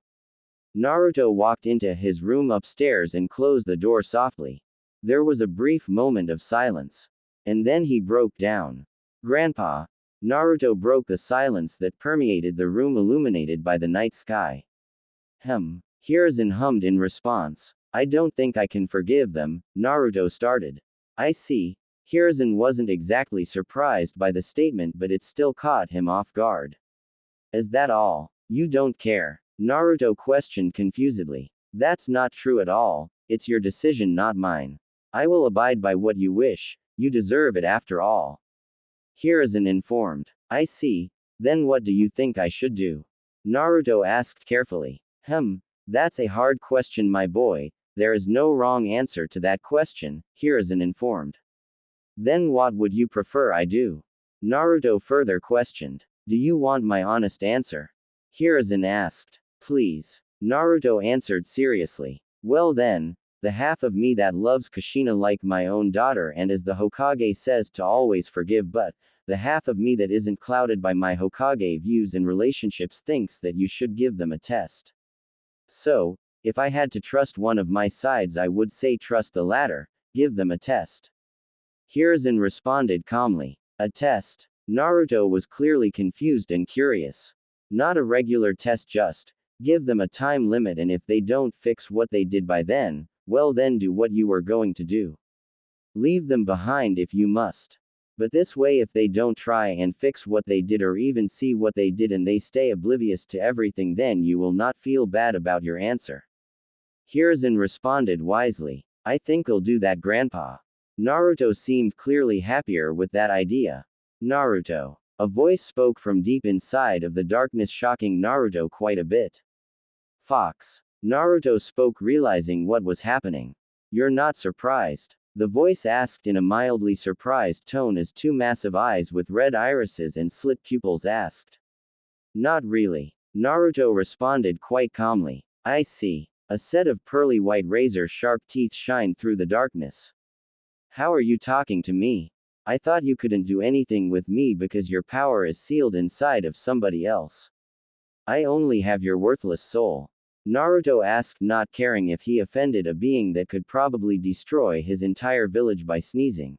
Naruto walked into his room upstairs and closed the door softly. There was a brief moment of silence. And then he broke down. Grandpa. Naruto broke the silence that permeated the room illuminated by the night sky. Hiruzen hummed in response. I don't think I can forgive them, Naruto started. I see. Hiruzen wasn't exactly surprised by the statement, but it still caught him off guard. Is that all? You don't care? Naruto questioned confusedly. That's not true at all. It's your decision, not mine. I will abide by what you wish. You deserve it after all. Hiruzen informed. I see. Then what do you think I should do? Naruto asked carefully. That's a hard question, my boy. There is no wrong answer to that question, Hiruzen informed. Then what would you prefer I do? Naruto further questioned. Do you want my honest answer? Hiruzen asked. Please. Naruto answered seriously. Well then, the half of me that loves Kushina like my own daughter and as the Hokage says to always forgive, but the half of me that isn't clouded by my Hokage views and relationships thinks that you should give them a test. So, if I had to trust one of my sides I would say trust the latter, give them a test. Hiruzen responded calmly. A test. Naruto was clearly confused and curious. Not a regular test, just give them a time limit, and if they don't fix what they did by then, well then do what you were going to do. Leave them behind if you must. But this way, if they don't try and fix what they did or even see what they did and they stay oblivious to everything, then you will not feel bad about your answer. Hiruzen responded wisely. I think I'll do that, Grandpa. Naruto seemed clearly happier with that idea. Naruto. A voice spoke from deep inside of the darkness, shocking Naruto quite a bit. Fox. Naruto spoke, realizing what was happening. You're not surprised? The voice asked in a mildly surprised tone as two massive eyes with red irises and slit pupils asked. Not really. Naruto responded quite calmly. I see. A set of pearly white razor-sharp teeth shined through the darkness. How are you talking to me? I thought you couldn't do anything with me because your power is sealed inside of somebody else. I only have your worthless soul. Naruto asked, not caring if he offended a being that could probably destroy his entire village by sneezing.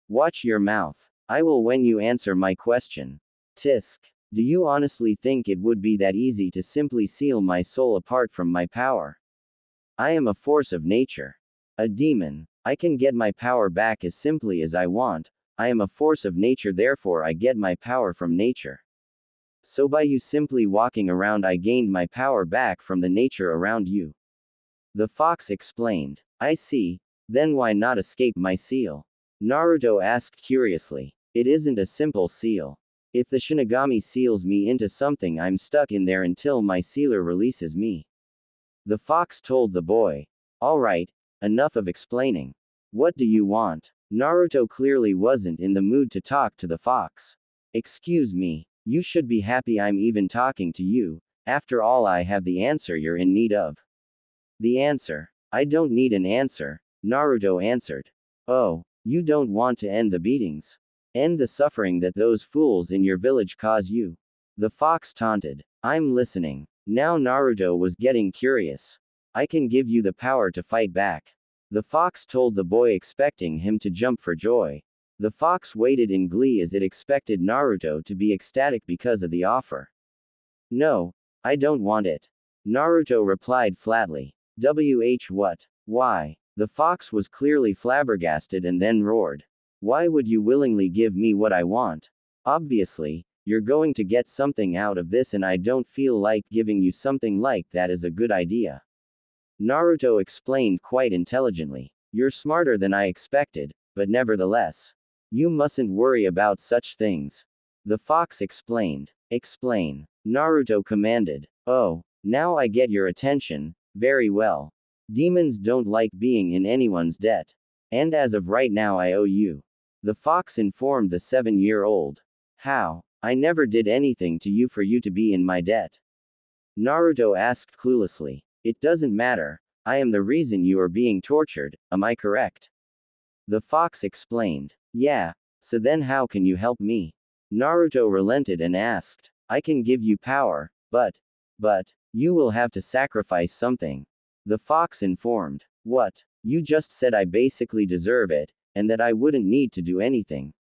Watch your mouth. I will when you answer my question. Tisk. Do you honestly think it would be that easy to simply seal my soul apart from my power? I am a force of nature. A demon. I can get my power back as simply as I want. I am a force of nature, therefore I get my power from nature. So by you simply walking around, I gained my power back from the nature around you. The fox explained. I see. Then why not escape my seal? Naruto asked curiously. It isn't a simple seal. If the Shinigami seals me into something, I'm stuck in there until my sealer releases me. The fox told the boy. Alright, enough of explaining. What do you want? Naruto clearly wasn't in the mood to talk to the fox. Excuse me. You should be happy I'm even talking to you. After all, I have the answer you're in need of. The answer? I don't need an answer, Naruto answered. Oh, you don't want to end the beatings? End the suffering that those fools in your village cause you? The fox taunted. I'm listening. Now Naruto was getting curious. I can give you the power to fight back. The fox told the boy, expecting him to jump for joy. The fox waited in glee as it expected Naruto to be ecstatic because of the offer. No, I don't want it. Naruto replied flatly. What? Why? The fox was clearly flabbergasted and then roared. Why would you willingly give me what I want? Obviously, you're going to get something out of this, and I don't feel like giving you something like that is a good idea. Naruto explained quite intelligently. You're smarter than I expected, but nevertheless. You mustn't worry about such things. The fox explained. Explain. Naruto commanded. Oh, now I get your attention. Very well. Demons don't like being in anyone's debt. And as of right now, I owe you. The fox informed the 7-year-old. How? I never did anything to you for you to be in my debt. Naruto asked cluelessly. It doesn't matter. I am the reason you are being tortured, am I correct? The fox explained. Yeah. So then how can you help me? Naruto relented and asked. I can give you power, but, you will have to sacrifice something. The fox informed. What? You just said I basically deserve it, and that I wouldn't need to do anything.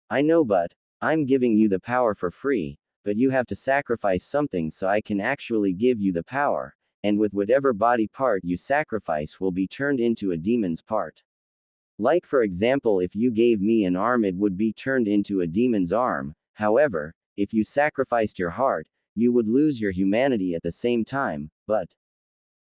I know, but, I'm giving you the power for free, but you have to sacrifice something so I can actually give you the power, and with whatever body part you sacrifice will be turned into a demon's part. Like for example, if you gave me an arm, it would be turned into a demon's arm. However, if you sacrificed your heart, you would lose your humanity at the same time, but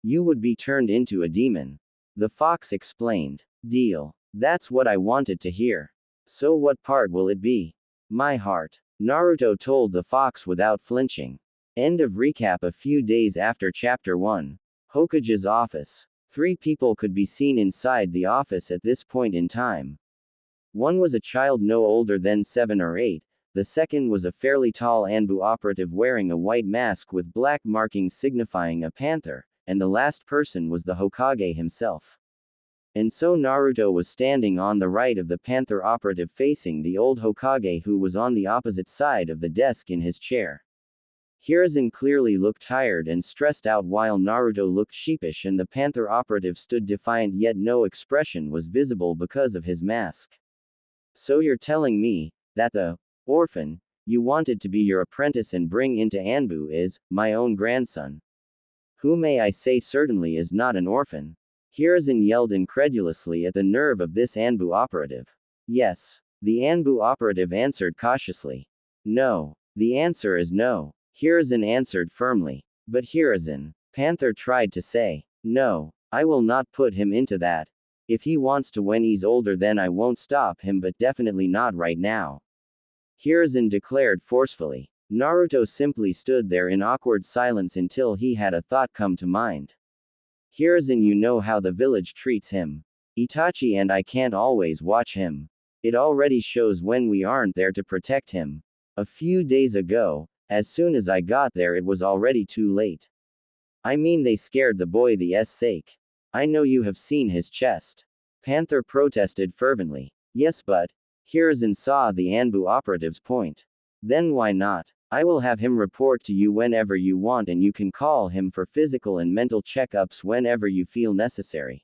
you would be turned into a demon. The fox explained. Deal. That's what I wanted to hear. So what part will it be? My heart. Naruto told the fox without flinching. End of recap. A few days after Chapter 1. Hokage's office. 3 people could be seen inside the office at this point in time. One was a child no older than 7 or 8, the second was a fairly tall Anbu operative wearing a white mask with black markings signifying a panther, and the last person was the Hokage himself. And so Naruto was standing on the right of the panther operative facing the old Hokage, who was on the opposite side of the desk in his chair. Hiruzen clearly looked tired and stressed out while Naruto looked sheepish, and the panther operative stood defiant, yet no expression was visible because of his mask. So you're telling me that the orphan you wanted to be your apprentice and bring into Anbu is my own grandson, who may I say certainly is not an orphan. Hiruzen yelled incredulously at the nerve of this Anbu operative. Yes. The Anbu operative answered cautiously. No. The answer is no. Hiruzen answered firmly. But Hiruzen, Panther tried to say. No. I will not put him into that. If he wants to when he's older then I won't stop him, but definitely not right now. Hiruzen declared forcefully. Naruto simply stood there in awkward silence until he had a thought come to mind. Hiruzen, you know how the village treats him. Itachi and I can't always watch him. It already shows when we aren't there to protect him. A few days ago, as soon as I got there it was already too late. I mean they scared the boy the sake. I know you have seen his chest. Panther protested fervently. Yes, but Hiruzen saw the Anbu operative's point. Then why not? I will have him report to you whenever you want and you can call him for physical and mental checkups whenever you feel necessary.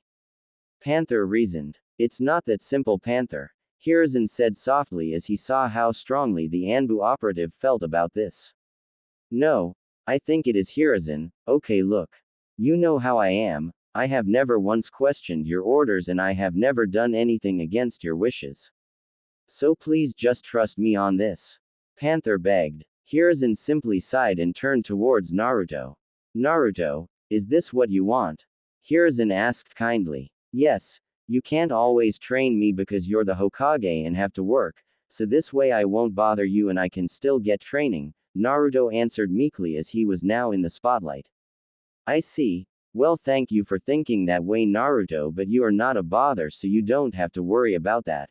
Panther reasoned. It's not that simple, Panther. Hiruzen said softly as he saw how strongly the Anbu operative felt about this. No. I think it is Hiruzen. Okay, look. You know how I am. I have never once questioned your orders and I have never done anything against your wishes. So please just trust me on this. Panther begged. Hiruzen simply sighed and turned towards Naruto. Naruto, is this what you want? Hiruzen asked kindly. Yes. You can't always train me because you're the Hokage and have to work, so this way I won't bother you and I can still get training, Naruto answered meekly as he was now in the spotlight. I see. Well, thank you for thinking that way, Naruto, but you are not a bother, so you don't have to worry about that.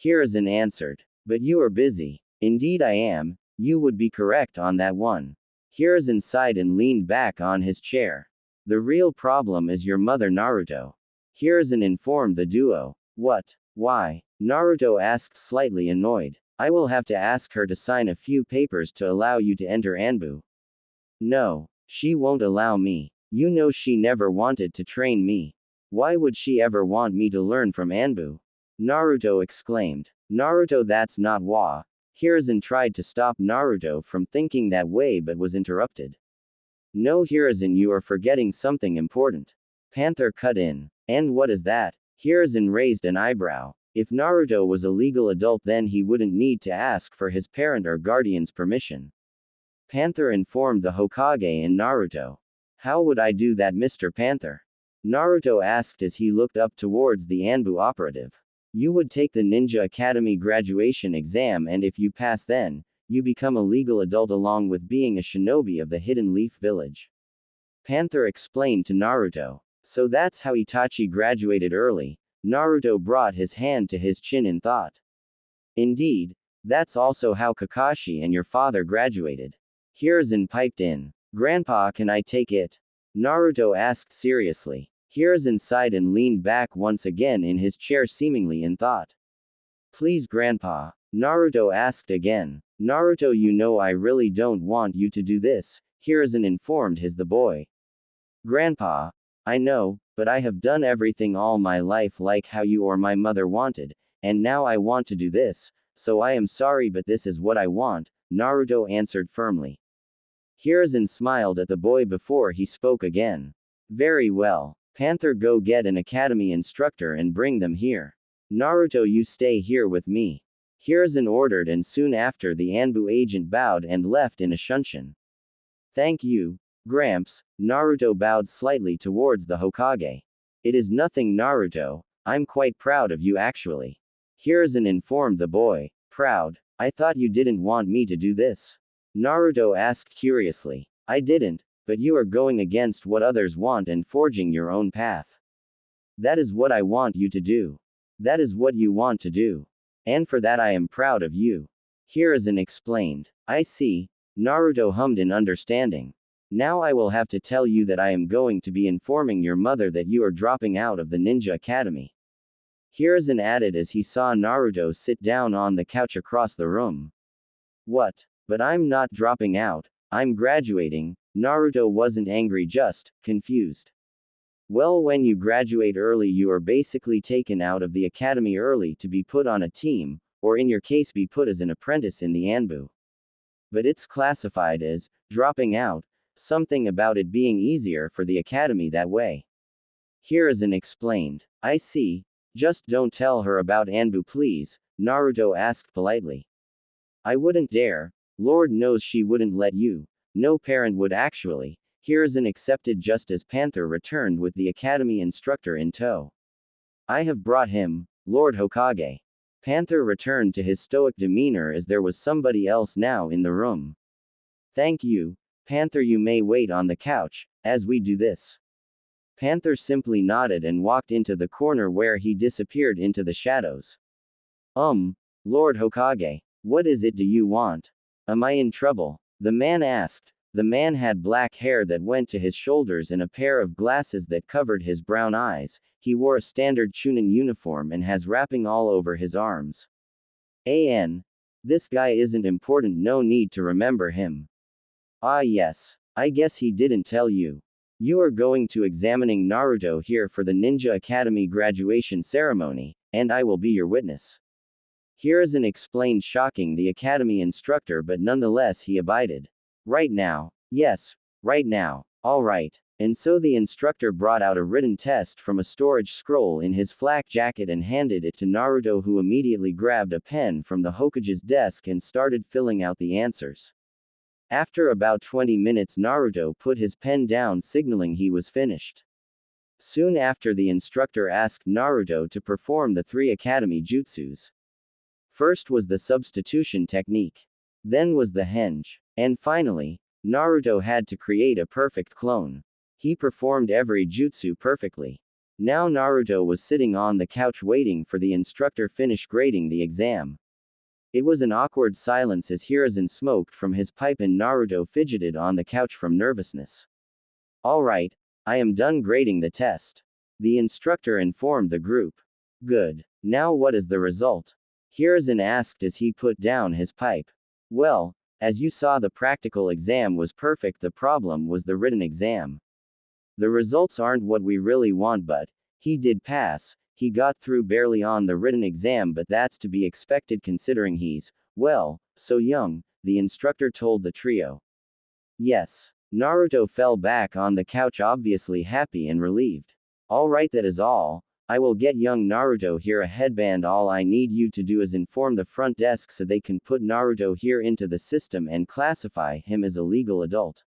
Hiruzen answered. But you are busy. Indeed I am. You would be correct on that one. Hiruzen sighed and leaned back on his chair. The real problem is your mother, Naruto. Hiruzen informed the duo. What? Why? Naruto asked, slightly annoyed. I will have to ask her to sign a few papers to allow you to enter Anbu. No. She won't allow me. You know she never wanted to train me. Why would she ever want me to learn from Anbu? Naruto exclaimed. Naruto, that's not why. Hiruzen tried to stop Naruto from thinking that way but was interrupted. No, Hiruzen, you are forgetting something important. Panther cut in. And what is that? Hiruzen raised an eyebrow. If Naruto was a legal adult then he wouldn't need to ask for his parent or guardian's permission. Panther informed the Hokage and Naruto. How would I do that, Mr. Panther? Naruto asked as he looked up towards the Anbu operative. You would take the Ninja Academy graduation exam and if you pass then, you become a legal adult along with being a shinobi of the Hidden Leaf Village. Panther explained to Naruto. So that's how Itachi graduated early. Naruto brought his hand to his chin in thought. Indeed, that's also how Kakashi and your father graduated. Hiruzen piped in. Grandpa, can I take it? Naruto asked seriously. Hiruzen sighed and leaned back once again in his chair seemingly in thought. Please, Grandpa. Naruto asked again. Naruto, you know I really don't want you to do this, Hiruzen informed the boy. Grandpa, I know, but I have done everything all my life like how you or my mother wanted, and now I want to do this, so I am sorry but this is what I want, Naruto answered firmly. Hiruzen smiled at the boy before he spoke again. Very well. Panther, go get an academy instructor and bring them here. Naruto, you stay here with me. Hiruzen ordered and soon after the Anbu agent bowed and left in a shunshin. Thank you, Gramps. Naruto bowed slightly towards the Hokage. It is nothing, Naruto. I'm quite proud of you actually. Hiruzen informed the boy. Proud? I thought you didn't want me to do this. Naruto asked curiously. I didn't, but you are going against what others want and forging your own path. That is what I want you to do. That is what you want to do. And for that I am proud of you. Hiruzen explained. I see. Naruto hummed in understanding. Now I will have to tell you that I am going to be informing your mother that you are dropping out of the Ninja Academy. Hiruzen added as he saw Naruto sit down on the couch across the room. What? But I'm not dropping out, I'm graduating. Naruto wasn't angry, just confused. Well, when you graduate early, you are basically taken out of the academy early to be put on a team, or in your case, be put as an apprentice in the Anbu. But it's classified as dropping out, something about it being easier for the academy that way. Hiruzen explained. I see. Just don't tell her about Anbu, please, Naruto asked politely. I wouldn't dare. Lord knows she wouldn't let you. No parent would actually. Hiruzen accepted just as Panther returned with the academy instructor in tow. I have brought him, Lord Hokage. Panther returned to his stoic demeanor as there was somebody else now in the room. Thank you, Panther. You may wait on the couch, as we do this. Panther simply nodded and walked into the corner where he disappeared into the shadows. Lord Hokage, what is it do you want? Am I in trouble? The man asked. The man had black hair that went to his shoulders and a pair of glasses that covered his brown eyes. He wore a standard Chunin uniform and has wrapping all over his arms. This guy isn't important, no need to remember him. Ah yes, I guess he didn't tell you. You are going to examining Naruto here for the Ninja Academy graduation ceremony, and I will be your witness. Hiruzen explained, shocking the academy instructor, but nonetheless he abided. Right now. Yes, right now. All right. And so the instructor brought out a written test from a storage scroll in his flak jacket and handed it to Naruto, who immediately grabbed a pen from the Hokage's desk and started filling out the answers. After about 20 minutes, Naruto put his pen down, signaling he was finished. Soon after, the instructor asked Naruto to perform the 3 academy jutsus. First was the substitution technique. Then was the henge. And finally, Naruto had to create a perfect clone. He performed every jutsu perfectly. Now Naruto was sitting on the couch waiting for the instructor finish grading the exam. It was an awkward silence as Hiruzen smoked from his pipe and Naruto fidgeted on the couch from nervousness. All right, I am done grading the test. The instructor informed the group. Good. Now what is the result? Hiruzen asked as he put down his pipe. Well, as you saw, the practical exam was perfect, the problem was the written exam. The results aren't what we really want, but he did pass. He got through barely on the written exam, but that's to be expected considering he's, well, so young, the instructor told the trio. Yes. Naruto fell back on the couch, obviously happy and relieved. All right, that is all. I will get young Naruto here a headband. All I need you to do is inform the front desk so they can put Naruto here into the system and classify him as a legal adult.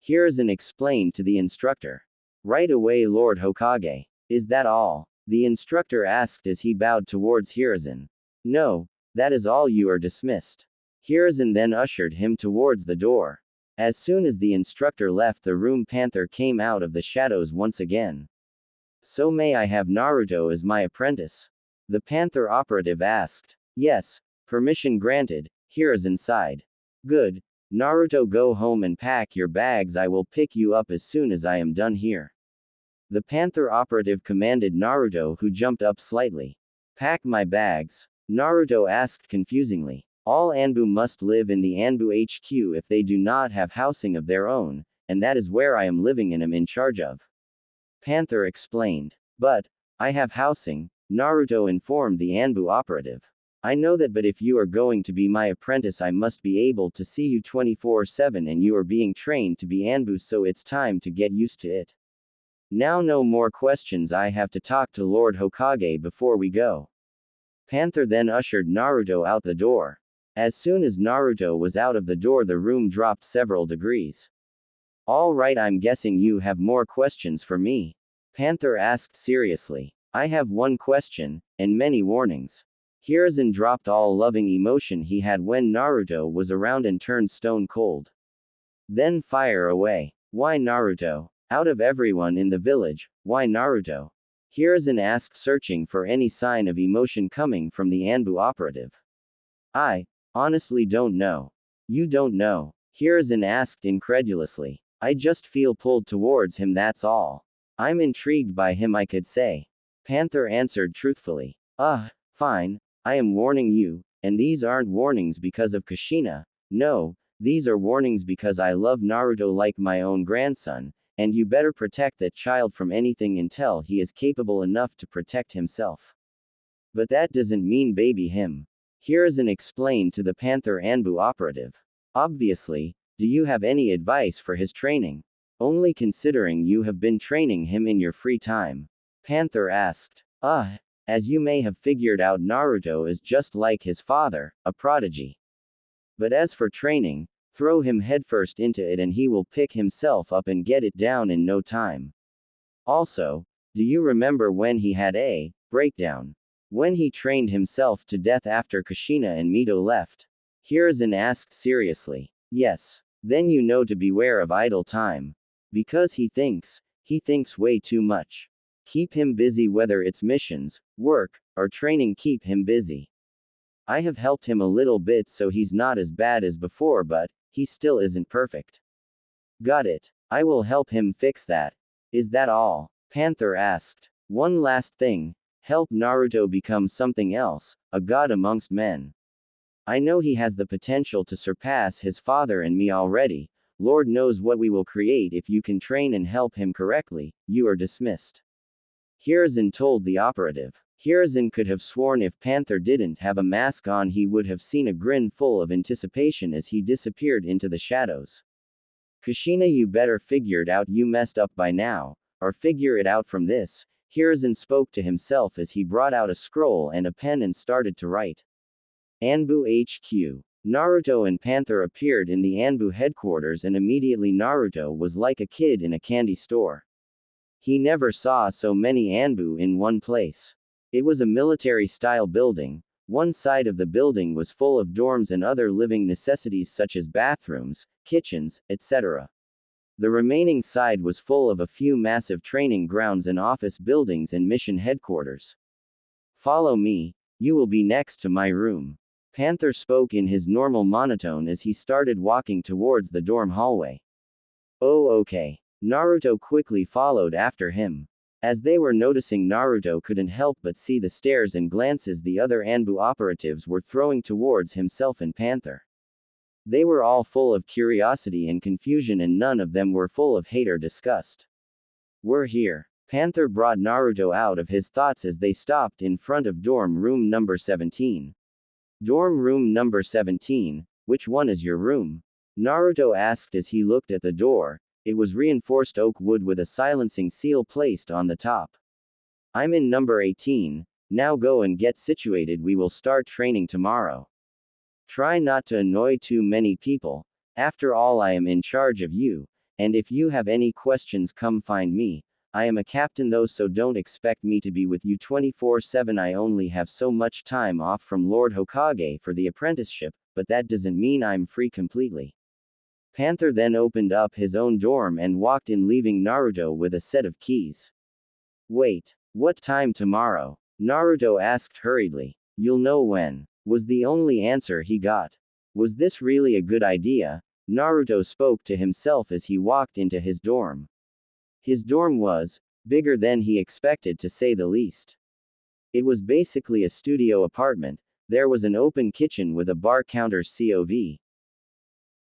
Hiruzen explained to the instructor. Right away, Lord Hokage. Is that all? The instructor asked as he bowed towards Hiruzen. No, that is all, you are dismissed. Hiruzen then ushered him towards the door. As soon as the instructor left the room, Panther came out of the shadows once again. So may I have Naruto as my apprentice? The Panther operative asked. Yes, permission granted, Hiruzen sighed. Good. Naruto, go home and pack your bags. I will pick you up as soon as I am done here. The Panther operative commanded Naruto, who jumped up slightly. Pack my bags? Naruto asked confusingly. All Anbu must live in the Anbu HQ if they do not have housing of their own, and that is where I am living and am in charge of. Panther explained. But I have housing, Naruto informed the Anbu operative. I know that, but if you are going to be my apprentice, I must be able to see you 24/7, and you are being trained to be Anbu, so it's time to get used to it. Now no more questions, I have to talk to Lord Hokage before we go. Panther then ushered Naruto out the door. As soon as Naruto was out of the door, the room dropped several degrees. All right, I'm guessing you have more questions for me? Panther asked seriously. I have one question, and many warnings. Hiruzen dropped all loving emotion he had when Naruto was around and turned stone cold. Then fire away. Why Naruto? Out of everyone in the village, why Naruto? Hiruzen asked, searching for any sign of emotion coming from the Anbu operative. I honestly don't know. You don't know? Hiruzen asked incredulously. I just feel pulled towards him, that's all. I'm intrigued by him, I could say. Panther answered truthfully. Fine. I am warning you, and these aren't warnings because of Kushina. No, these are warnings because I love Naruto like my own grandson, and you better protect that child from anything until he is capable enough to protect himself. But that doesn't mean baby him. Hiruzen explained to the Panther Anbu operative. Obviously, do you have any advice for his training? Only considering you have been training him in your free time. Panther asked. As you may have figured out, Naruto is just like his father, a prodigy. But as for training, throw him headfirst into it and he will pick himself up and get it down in no time. Also, do you remember when he had a breakdown? When he trained himself to death after Kushina and Mito left? Hiruzen asked seriously. Yes. Then you know to beware of idle time. Because he thinks way too much. Keep him busy, whether it's missions, work, or training, keep him busy. I have helped him a little bit so he's not as bad as before, but he still isn't perfect. Got it. I will help him fix that. Is that all? Panther asked. One last thing. Help Naruto become something else, a god amongst men. I know he has the potential to surpass his father and me already. Lord knows what we will create if you can train and help him correctly. You are dismissed. Hiruzen told the operative. Hiruzen could have sworn if Panther didn't have a mask on he would have seen a grin full of anticipation as he disappeared into the shadows. Kushina, you better figure it out, you messed up by now, or figure it out from this. Hiruzen spoke to himself as he brought out a scroll and a pen and started to write. Anbu HQ. Naruto and Panther appeared in the Anbu headquarters and immediately Naruto was like a kid in a candy store. He never saw so many Anbu in one place. It was a military-style building. One side of the building was full of dorms and other living necessities such as bathrooms, kitchens, etc. The remaining side was full of a few massive training grounds and office buildings and mission headquarters. Follow me, you will be next to my room. Panther spoke in his normal monotone as he started walking towards the dorm hallway. Oh, okay. Naruto quickly followed after him. As they were noticing, Naruto couldn't help but see the stares and glances the other Anbu operatives were throwing towards himself and Panther. They were all full of curiosity and confusion and none of them were full of hate or disgust. We're here. Panther brought Naruto out of his thoughts as they stopped in front of dorm room number 17. Dorm room number 17, which one is your room? Naruto asked as he looked at the door. It was reinforced oak wood with a silencing seal placed on the top. I'm in number 18, now go and get situated, we will start training tomorrow. Try not to annoy too many people, after all I am in charge of you, and if you have any questions come find me. I am a captain though, so don't expect me to be with you 24/7. I only have so much time off from Lord Hokage for the apprenticeship, but that doesn't mean I'm free completely. Panther then opened up his own dorm and walked in, leaving Naruto with a set of keys. Wait, what time tomorrow? Naruto asked hurriedly. You'll know when, was the only answer he got. Was this really a good idea? Naruto spoke to himself as he walked into his dorm. His dorm was bigger than he expected, to say the least. It was basically a studio apartment. There was an open kitchen with a bar counter COV.